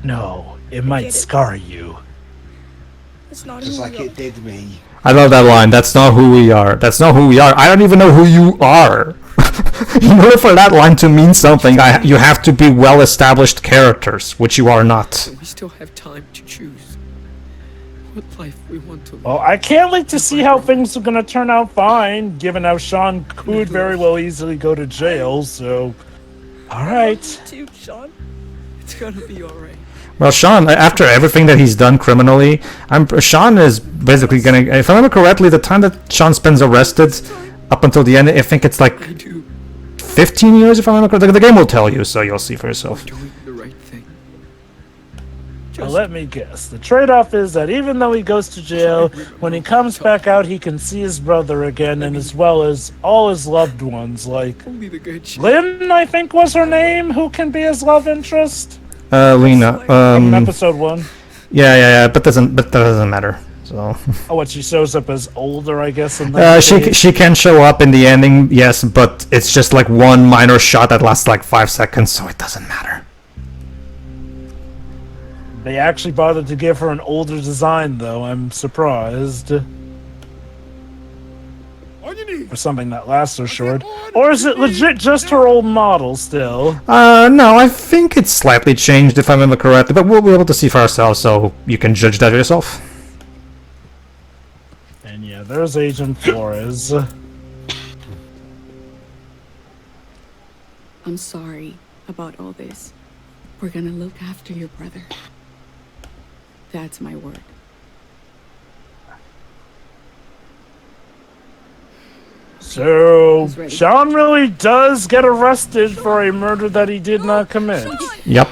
No, it might scar you. That's not just who like we it did me. I love that line. That's not who we are. That's not who we are. I don't even know who you are. In order for that line to mean something, you have to be well-established characters, which you are not. We still have time to choose what life we want to live. Well, I can't wait to see how things are gonna turn out fine, given how Sean could very well easily go to jail, so... Alright. Dude, Sean, it's gonna be alright. Well, Sean, after everything that he's done criminally, Sean is basically gonna... If I remember correctly, the time that Sean spends arrested up until the end, I think it's like 15 years, if I remember correctly. The game will tell you, so you'll see for yourself. Doing the right thing. Well, let me guess. The trade-off is that even though he goes to jail, when he comes back out, he can see his brother again, and as well as all his loved ones, like... Only the good shit. Lynn, I think was her name, who can be his love interest? Lena. From episode 1. Yeah, but that doesn't matter. So. Oh, what, she shows up as older, I guess? In the she can show up in the ending, yes, but it's just like one minor shot that lasts like 5 seconds, so it doesn't matter. They actually bothered to give her an older design, though. I'm surprised. For something that lasts so short. Or is it legit just her old model still? No, I think it's slightly changed if I remember correctly, but we'll be able to see for ourselves, so you can judge that yourself. And yeah, there's Agent Flores. I'm sorry about all this. We're gonna look after your brother. That's my word. So, Sean really does get arrested for a murder that he did not commit. Yep.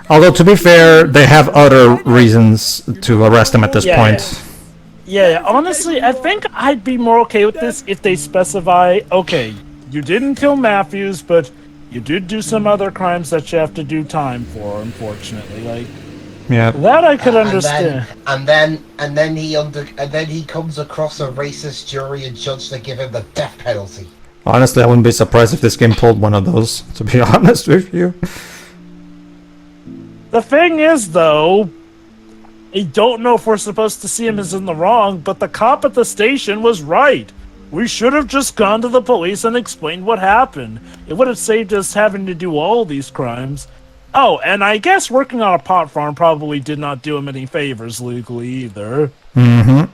Although, to be fair, they have other reasons to arrest him at this point. Yeah, honestly, I think I'd be more okay with this if they specify, okay, you didn't kill Matthews, but you did do some other crimes that you have to do time for, unfortunately. Like, yeah, that I could understand. And then he comes across a racist jury and judge to give him the death penalty. Honestly, I wouldn't be surprised if this game pulled one of those, to be honest with you. The thing is, though, I don't know if we're supposed to see him as in the wrong, but the cop at the station was right. We should have just gone to the police and explained what happened. It would have saved us having to do all these crimes. Oh, and I guess working on a pot farm probably did not do him any favors legally either. Mm-hmm.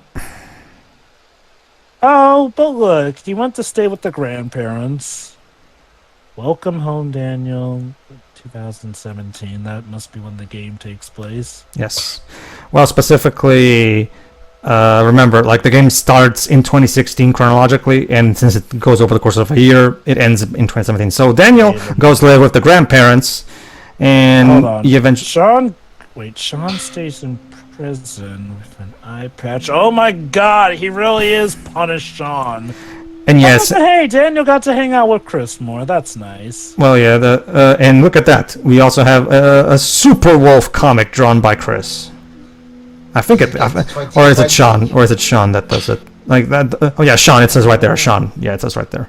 Oh, but look, he went to stay with the grandparents. Welcome home, Daniel. 2017, that must be when the game takes place. Yes. Well, specifically, remember, like, the game starts in 2016 chronologically, and since it goes over the course of a year, it ends in 2017. So Daniel goes live with the grandparents, and hold on. he eventually... Sean stays in prison with an eye patch. Oh my god, he really is punished Sean. And yes, hey, Daniel got to hang out with Chris more. That's nice. Well, yeah, and look at that. We also have a Super Wolf comic drawn by Chris. I think it, or is it Sean? Or is it Sean that does it? Like that? Oh yeah, Sean. It says right there, Sean. Yeah, it says right there.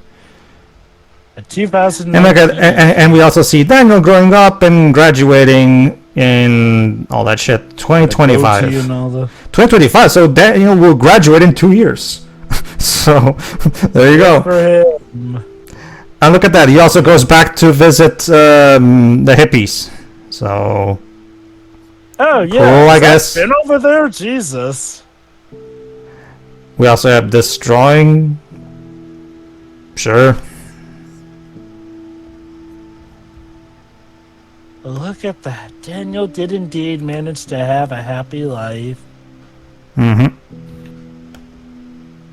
2000. And look at, and we also see Daniel growing up and graduating and all that shit. 2025. 2025. So Daniel will graduate in 2 years. So there you go. And look at that. He also goes back to visit the hippies. So. Oh yeah. Cool, I guess. Been over there, Jesus. We also have this drawing. Sure. Look at that. Daniel did indeed manage to have a happy life. Mm-hmm.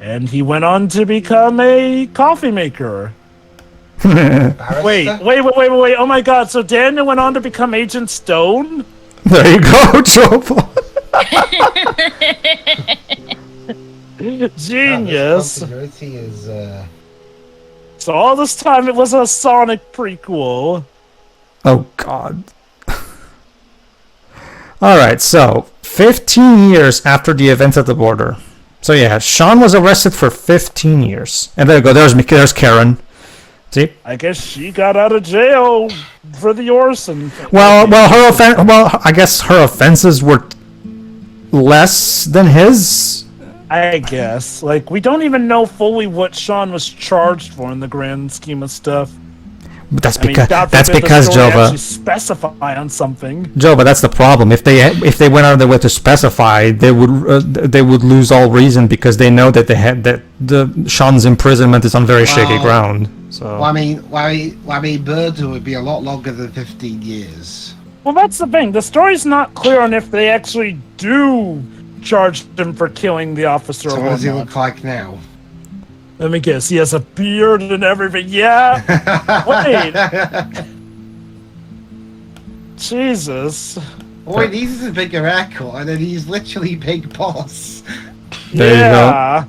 And he went on to become a coffee maker. Wait. Oh my god, so Daniel went on to become Agent Stone? There you go, Joe. Genius. Is, So all this time it was a Sonic prequel. Oh god. Alright, so 15 years after the events at the border. So yeah, Sean was arrested for 15 years. And there you go, there's Karen. See? I guess she got out of jail for the arson. Well, I guess her offenses were less than his. I guess. Like, we don't even know fully what Sean was charged for in the grand scheme of stuff. But that's I mean, because God that's forbid the because story Jova. actually specify on something. Jova, that's the problem. If they went out of their way to specify, they would lose all reason because they know that the Sean's imprisonment is on very shaky ground. So Well, I mean, Murder would be a lot longer than 15 years. Well, that's the thing. The story's not clear on if they actually do charge him for killing the officer. So or what does he whatnot. look like now? Let me guess. He has a beard and everything. Yeah. Wait. Jesus. All he needs is a bigger haircut, and then he's literally Big Boss. There you Yeah.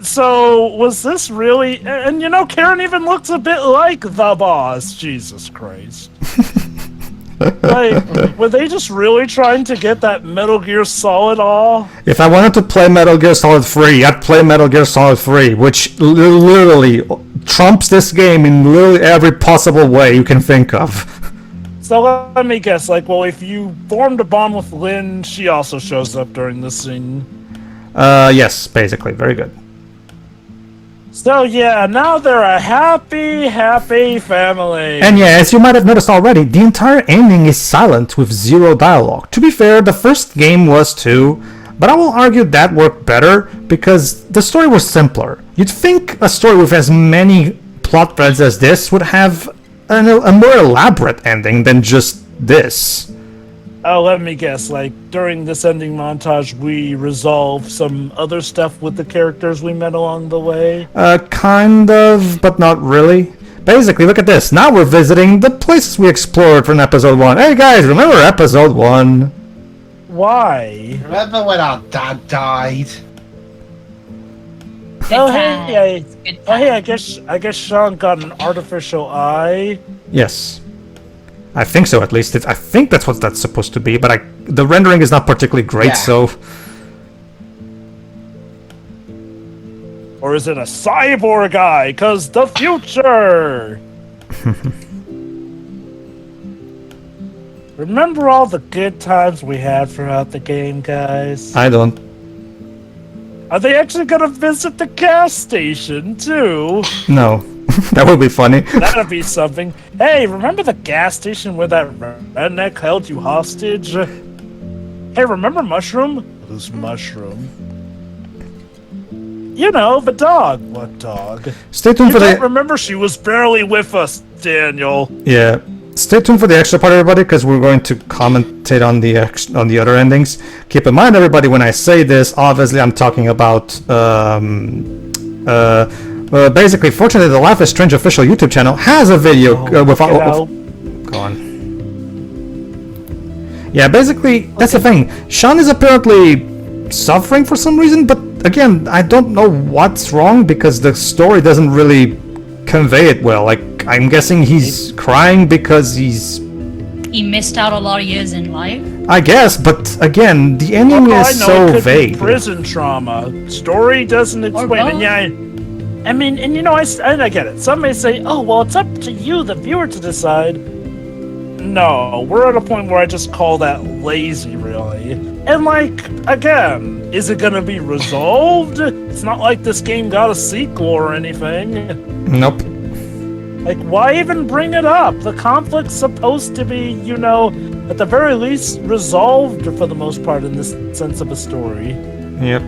So was this really? And you know, Karen even looks a bit like the boss. Jesus Christ. Like, were they just really trying to get that Metal Gear Solid all? if I wanted to play Metal Gear Solid 3, I'd play Metal Gear Solid 3, which literally trumps this game in literally every possible way you can think of. So let me guess, like, well, if you formed a bond with Lynn, she also shows up during this scene. Yes, basically, very good. So yeah, now they're a happy family. And yeah, as you might have noticed already, the entire ending is silent with zero dialogue. To be fair, the first game was too, but I will argue that worked better because the story was simpler. You'd think a story with as many plot threads as this would have a more elaborate ending than just this. Oh, let me guess, like, during this ending montage, we resolve some other stuff with the characters we met along the way? Kind of, but not really. Basically, look at this. Now we're visiting the places we explored from episode 1. Hey guys, remember episode 1? Why? Remember when our dad died? Oh hey, I guess Sean got an artificial eye. Yes. I think so, at least. I think that's what that's supposed to be, but the rendering is not particularly great, Yeah. so... Or is it a cyborg eye? 'Cause the future! Remember all the good times we had throughout the game, guys? I don't. Are they actually gonna visit the gas station, too? No. That would be funny. That'd be something. Hey, remember the gas station where that redneck held you hostage? Hey, remember Mushroom? Who's Mushroom? You know, the dog. What dog? Stay tuned for the... Remember, she was barely with us, Daniel. Yeah. Stay tuned for the extra part, everybody, because we're going to commentate on the other endings. Keep in mind, everybody, when I say this, obviously I'm talking about basically, fortunately, the Life is Strange official YouTube channel has a video with. Go on. Yeah, basically, that's the thing. Sean is apparently suffering for some reason, but again, I don't know what's wrong because the story doesn't really convey it well. Like, I'm guessing he's crying because He missed out a lot of years in life. I guess, but again, the ending is so it could vague. be prison trauma. Story doesn't explain. And yeah, I mean, and you know, I get it. Some may say, "Oh, well, it's up to you, the viewer, to decide." No, we're at a point where I just call that lazy, really. And like, again, is it gonna be resolved? It's not like this game got a sequel or anything. Nope. Like, why even bring it up? The conflict's supposed to be, you know, at the very least, resolved for the most part in this sense of a story. Yep.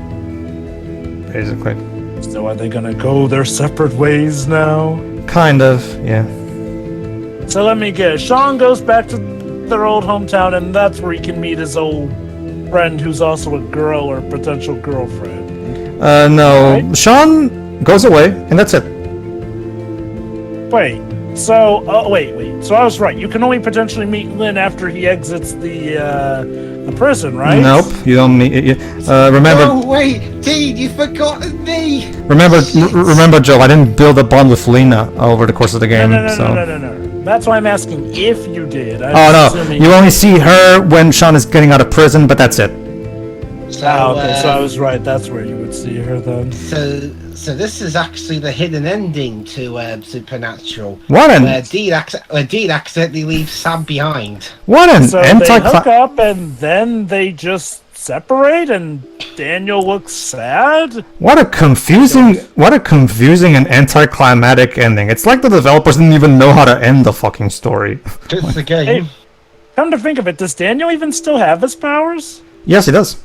Basically. So are they gonna go their separate ways now? Kind of, yeah. So let me guess, Sean goes back to their old hometown, and that's where he can meet his old friend who's also a girl or potential girlfriend. No. Right? Sean goes away, and that's it. Wait, so, wait. So I was right. You can only potentially meet Lynn after he exits the prison, right? Nope, you don't meet. Remember. Oh wait, Dean, you've forgotten me. Remember, Joe. I didn't build a bond with Lena over the course of the game. No. That's why I'm asking if you did. You only see her when Sean is getting out of prison, but that's it. So, so I was right. That's where you would see her then. So this is actually the hidden ending to Supernatural. What an... Where Dean accidentally leaves Sam behind. What an So they hook up and then they just separate and Daniel looks sad. What a confusing and anticlimactic ending. It's like the developers didn't even know how to end the fucking story. It's the game. Hey, come to think of it, does Daniel even still have his powers? Yes, he does.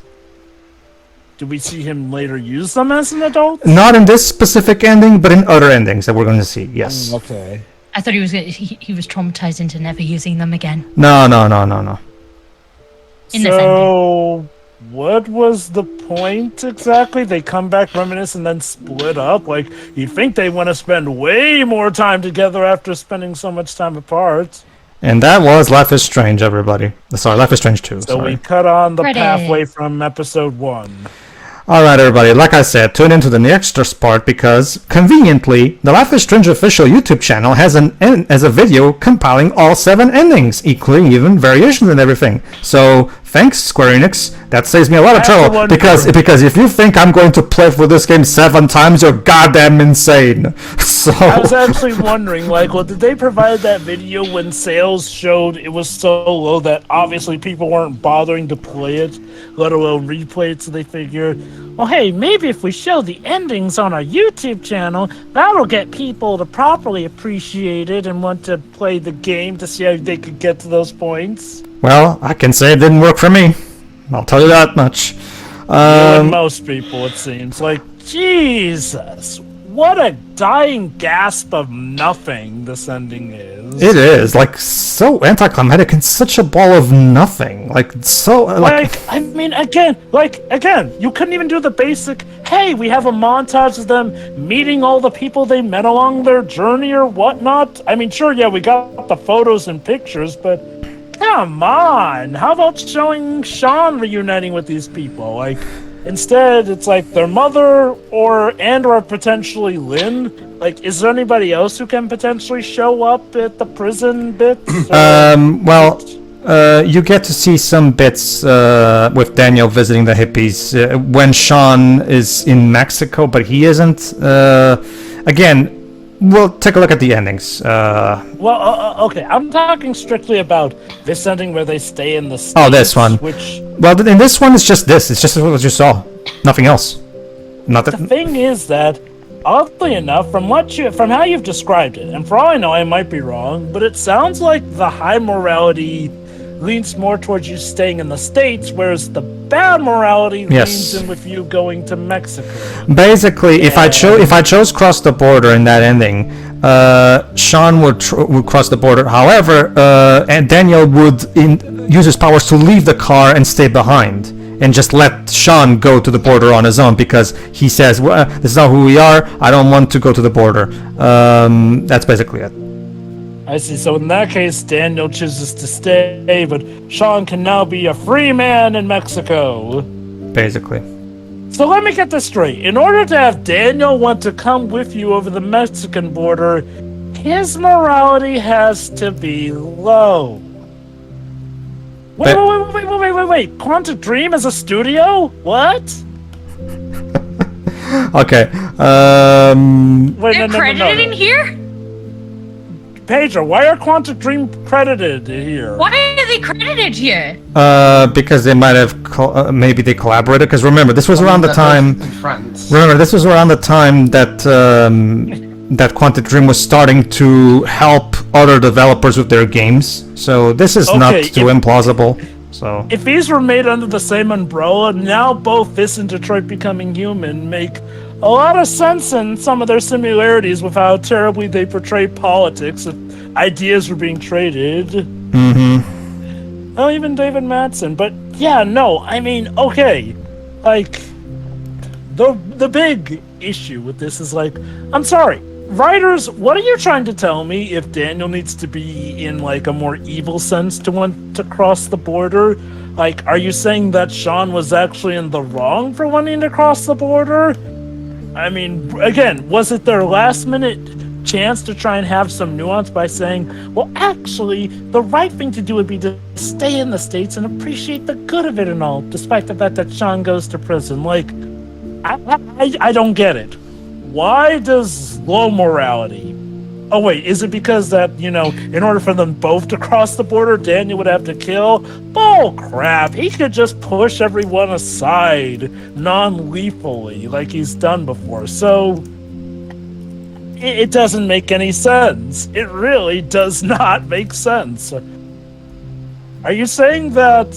Do we see him later use them as an adult? Not in this specific ending, but in other endings that we're going to see. Yes. Okay. I thought he was traumatized into never using them again. No. In this ending. So, what was the point exactly? They come back, reminisce, and then split up? Like, you'd think they want to spend way more time together after spending so much time apart. And that was Life is Strange, everybody. Sorry, Life is Strange 2. So we cut on the pathway from episode 1. Alright, everybody, like I said, tune into the next part because, conveniently, the Life is Strange official YouTube channel has a video compiling all 7 endings, including even variations and everything. So, thanks, Square Enix. That saves me a lot of trouble, because if you think I'm going to play for this game 7 times, you're goddamn insane. So I was actually wondering, like, well, did they provide that video when sales showed it was so low that obviously people weren't bothering to play it, let alone replay it, so they figured, well, hey, maybe if we show the endings on our YouTube channel, that'll get people to properly appreciate it and want to play the game to see how they could get to those points. Well, I can say it didn't work for me. I'll tell you that much. And most people, it seems. Like, Jesus, what a dying gasp of nothing this ending is. It is, like, so anticlimactic and such a ball of nothing. Like, so, like... I mean, again, you couldn't even do the basic, hey, we have a montage of them meeting all the people they met along their journey or whatnot. I mean, sure, yeah, we got the photos and pictures, but come on. How about showing Sean reuniting with these people? Like, instead, it's like their mother or potentially Lynn. Like, is there anybody else who can potentially show up at the prison bits? You get to see some bits with Daniel visiting the hippies when Sean is in Mexico, but he isn't. Again, we'll take a look at the endings. Okay, I'm talking strictly about this ending where they stay in the States. Oh, this one. Well, in this one, it's just this. It's just what you saw. Nothing else. The thing is that, oddly enough, from how you've described it, and for all I know, I might be wrong, but it sounds like the high morality leans more towards you staying in the States, whereas the bad morality leans in with you going to Mexico. Basically, if I chose cross the border in that ending, Sean would cross the border. However, and Daniel would use his powers to leave the car and stay behind, and just let Sean go to the border on his own because he says, well, "This is not who we are. I don't want to go to the border." That's basically it. I see. So in that case, Daniel chooses to stay, but Sean can now be a free man in Mexico. Basically. So let me get this straight. In order to have Daniel want to come with you over the Mexican border, his morality has to be low. Wait. Quantum Dream is a studio? What? Okay. They're credited in here? Pedro, why are Quantum Dream credited here? Why are they credited here? Because they might have maybe they collaborated. Because remember, this was around the time. This was around the time that that Quantum Dream was starting to help other developers with their games. So this is not too implausible. So if these were made under the same umbrella, now both this and Detroit Becoming Human make a lot of sense in some of their similarities with how terribly they portray politics if ideas were being traded. Mm-hmm. Oh, even David Madsen. But yeah, no, I mean, okay. Like, the big issue with this is like, I'm sorry, writers, what are you trying to tell me if Daniel needs to be in like a more evil sense to want to cross the border? Like, are you saying that Sean was actually in the wrong for wanting to cross the border? I mean, again, was it their last minute chance to try and have some nuance by saying, well, actually, the right thing to do would be to stay in the States and appreciate the good of it and all, despite the fact that Sean goes to prison? Like, I don't get it. Why does low morality Oh wait, is it because that, in order for them both to cross the border, Daniel would have to kill? Bull crap. He could just push everyone aside non-lethally like he's done before. So it doesn't make any sense. It really does not make sense. Are you saying that,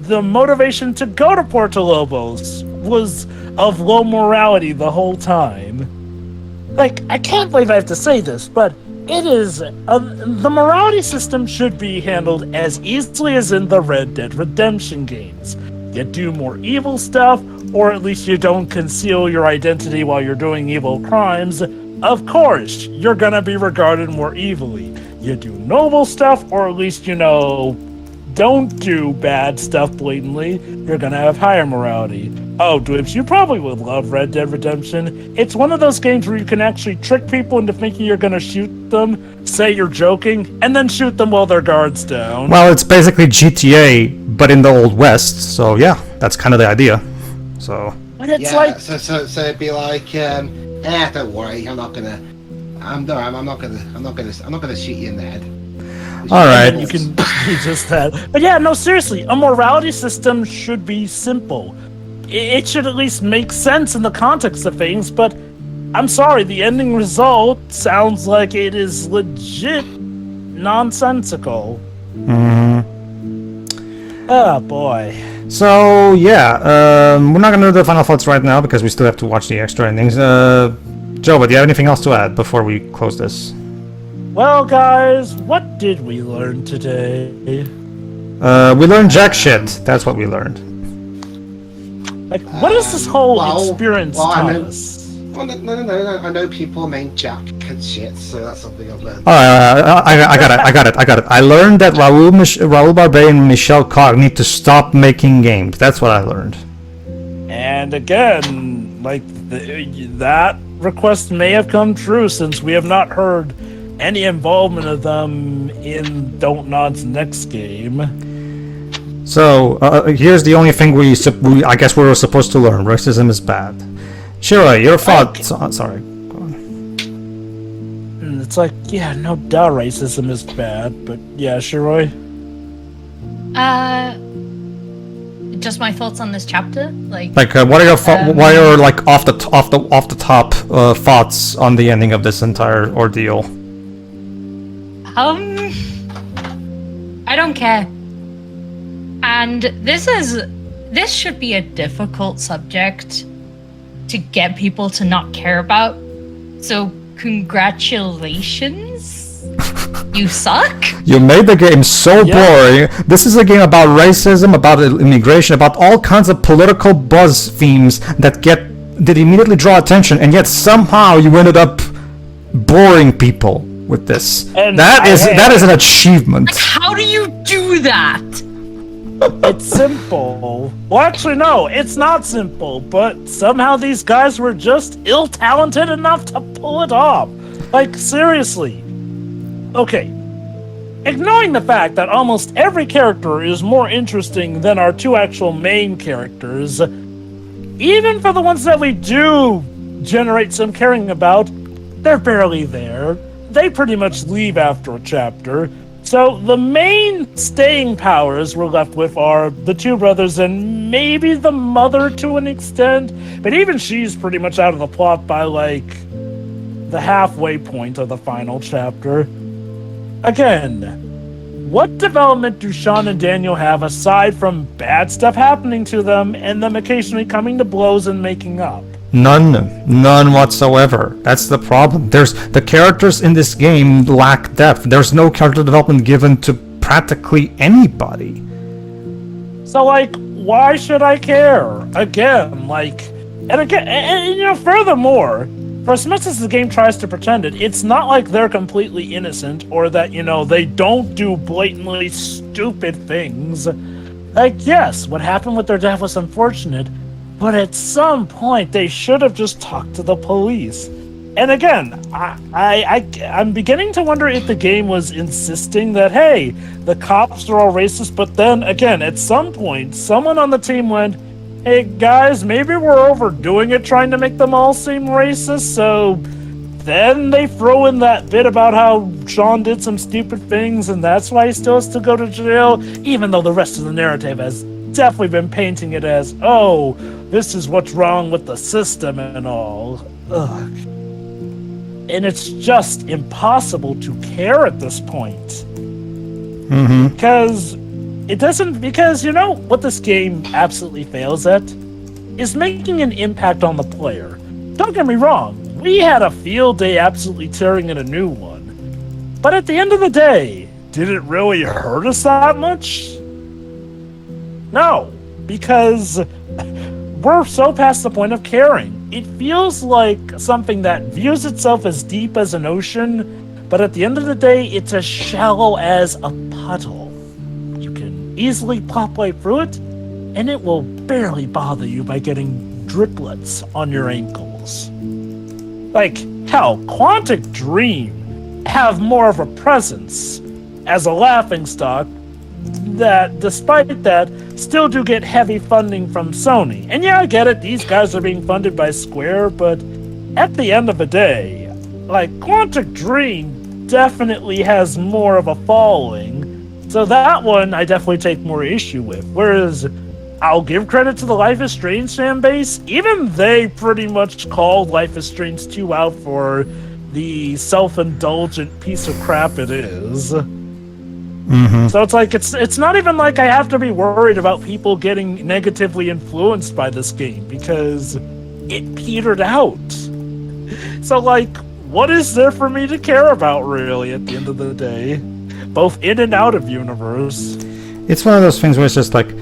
the motivation to go to Puerto Lobos was of low morality the whole time? Like, I can't believe I have to say this, but it is... the morality system should be handled as easily as in the Red Dead Redemption games. You do more evil stuff, or at least you don't conceal your identity while you're doing evil crimes. Of course, you're gonna be regarded more evilly. You do noble stuff, or at least, don't do bad stuff blatantly, you're gonna have higher morality. Oh, Dwibs, you probably would love Red Dead Redemption. It's one of those games where you can actually trick people into thinking you're gonna shoot them, say you're joking, and then shoot them while their guard's down. Well, it's basically GTA, but in the Old West, so yeah, that's kind of the idea. So... But it's so it'd be like, don't worry, I'm not gonna shoot you in the head. All right. You can be just that. But yeah, no, seriously, a morality system should be simple. It should at least make sense in the context of things, but I'm sorry, the ending result sounds like it is legit nonsensical. Oh boy. So yeah, we're not gonna do the final thoughts right now because we still have to watch the extra endings. Joe, but do you have anything else to add before we close this? Well, guys, what did we learn today? We learned jack shit. That's what we learned. Like, what is this whole experience taught us? Well, no. I know people named Jack and shit, so that's something I've learned. I got it. I learned that Raul Barbey and Michel Cog need to stop making games. That's what I learned. And again, like, that request may have come true since we have not heard any involvement of them in Don't Nod's next game. So, here's the only thing I guess we were supposed to learn. Racism is bad. Shira, your thoughts... sorry. Go on. It's like, yeah, no doubt racism is bad, but yeah, Shiroi? Just my thoughts on this chapter? Like what are your what are like off the top thoughts on the ending of this entire ordeal? I don't care. And this should be a difficult subject to get people to not care about. So congratulations. You suck. You made the game so boring. This is a game about racism, about immigration, about all kinds of political buzz themes that immediately draw attention, and yet somehow you ended up boring people with this. And that is an achievement. Like, how do you do that? It's simple. Well, actually, no, it's not simple, but somehow these guys were just ill-talented enough to pull it off. Like, seriously. Okay. Ignoring the fact that almost every character is more interesting than our two actual main characters, even for the ones that we do generate some caring about, they're barely there. They pretty much leave after a chapter. So the main staying powers we're left with are the two brothers and maybe the mother to an extent, but even she's pretty much out of the plot by, like, the halfway point of the final chapter. Again, what development do Sean and Daniel have aside from bad stuff happening to them and them occasionally coming to blows and making up? None whatsoever. That's the problem. The characters in this game lack depth. There's no character development given to practically anybody. So, like, why should I care? Again, furthermore, for as much as the game tries to pretend it's not like they're completely innocent or that, they don't do blatantly stupid things. Like, yes, what happened with their death was unfortunate, but at some point, they should have just talked to the police. And again, I'm beginning to wonder if the game was insisting that, hey, the cops are all racist, but then, again, at some point, someone on the team went, hey, guys, maybe we're overdoing it trying to make them all seem racist, so then they throw in that bit about how Sean did some stupid things and that's why he still has to go to jail, even though the rest of the narrative has definitely been painting it as, oh, this is what's wrong with the system and all. Ugh. And it's just impossible to care at this point. Because you know what this game absolutely fails at? Is making an impact on the player. Don't get me wrong, we had a field day absolutely tearing in a new one. But at the end of the day, did it really hurt us that much? No, because we're so past the point of caring. It feels like something that views itself as deep as an ocean, but at the end of the day, it's as shallow as a puddle. You can easily plop right through it, and it will barely bother you by getting driplets on your ankles. Like, hell, Quantic Dream have more of a presence as a laughingstock that, despite that, still do get heavy funding from Sony. And yeah, I get it, these guys are being funded by Square, but at the end of the day, like, Quantic Dream definitely has more of a following, so that one I definitely take more issue with. Whereas, I'll give credit to the Life is Strange fan base, even they pretty much called Life is Strange 2 out for the self-indulgent piece of crap it is. So it's like, it's not even like I have to be worried about people getting negatively influenced by this game, because it petered out. So like, what is there for me to care about really at the end of the day? Both in and out of universe. It's one of those things where it's just like,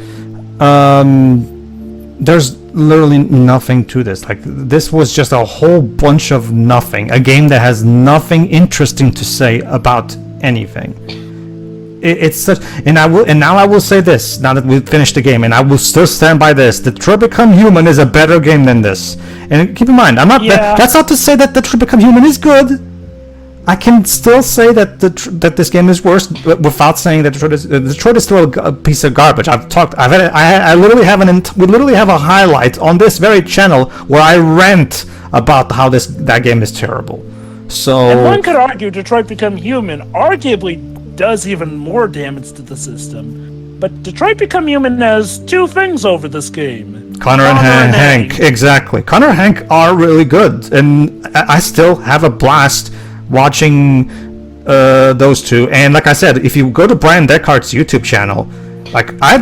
there's literally nothing to this. Like, this was just a whole bunch of nothing. A game that has nothing interesting to say about anything. It's such, and now I will say this, now that we've finished the game, and I will still stand by this: Detroit Become Human is a better game than this. And keep in mind, that's not to say that Detroit Become Human is good. I can still say that that this game is worse without saying that Detroit is still a piece of garbage. We literally have a highlight on this very channel where I rant about how that game is terrible. So, and one could argue Detroit Become Human arguably does even more damage to the system. But Detroit Become Human has two things over this game. Connor and Hank. Exactly. Connor and Hank are really good, and I still have a blast watching those two. And like I said, if you go to Brian Deckhart's YouTube channel, like, I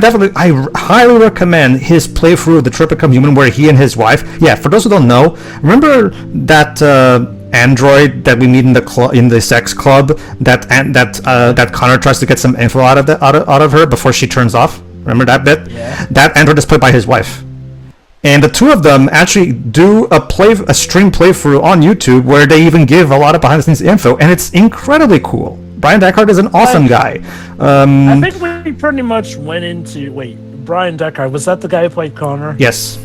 highly recommend his playthrough of Detroit Become Human, where he and his wife, for those who don't know, remember that android that we meet in the sex club that Connor tries to get some info out of her before she turns off? Remember that bit? Yeah. That android is played by his wife. And the two of them actually do a stream playthrough on YouTube where they even give a lot of behind the scenes info, and it's incredibly cool. Brian Deckhart is an awesome guy. I think we pretty much went into... Wait, Brian Deckhart, was that the guy who played Connor? Yes.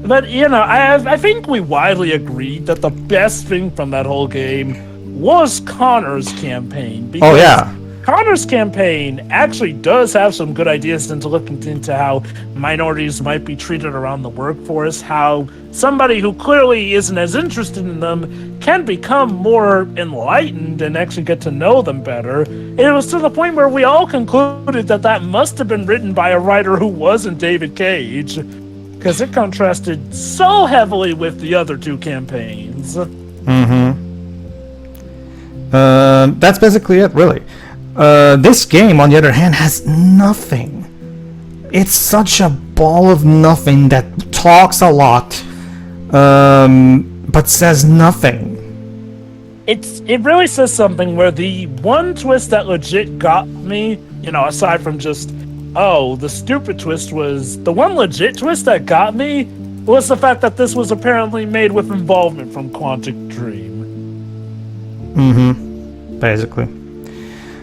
But, you know, I think we widely agreed that the best thing from that whole game was Connor's campaign. Oh, yeah. Connor's campaign actually does have some good ideas into looking into how minorities might be treated around the workforce, how somebody who clearly isn't as interested in them can become more enlightened and actually get to know them better. And it was to the point where we all concluded that must have been written by a writer who wasn't David Cage, because it contrasted so heavily with the other two campaigns. That's basically it, really. This game, on the other hand, has nothing. It's such a ball of nothing that talks a lot, but says nothing. It really says something where the one twist that legit got me, you know, aside from just, oh, the stupid twist, was the one legit twist that got me was the fact that this was apparently made with involvement from Quantic Dream. Basically.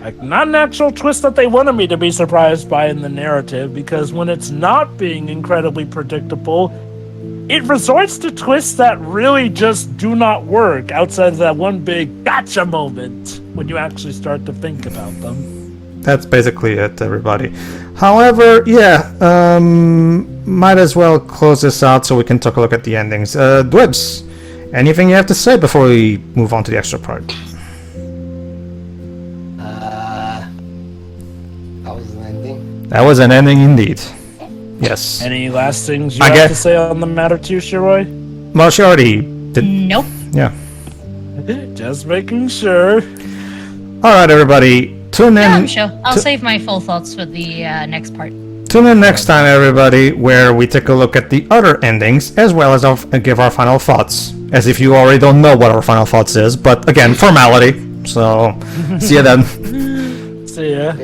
Like, not an actual twist that they wanted me to be surprised by in the narrative, because when it's not being incredibly predictable, it resorts to twists that really just do not work outside of that one big gotcha moment when you actually start to think about them. That's basically it, everybody. However, might as well close this out so we can take a look at the endings. Dwibs, Anything you have to say before we move on to the extra part? That was an ending. That was an ending indeed. Yes. Any last things you have to say on the matter too, Shiroi? Well, she already did. Nope. Yeah. Just making sure. Alright, everybody. Tune in. Yeah, I'm sure. I'll save my full thoughts for the next part. Tune in next time, everybody, where we take a look at the other endings, as well as give our final thoughts. As if you already don't know what our final thoughts is, but again, formality. So, see you then. See ya.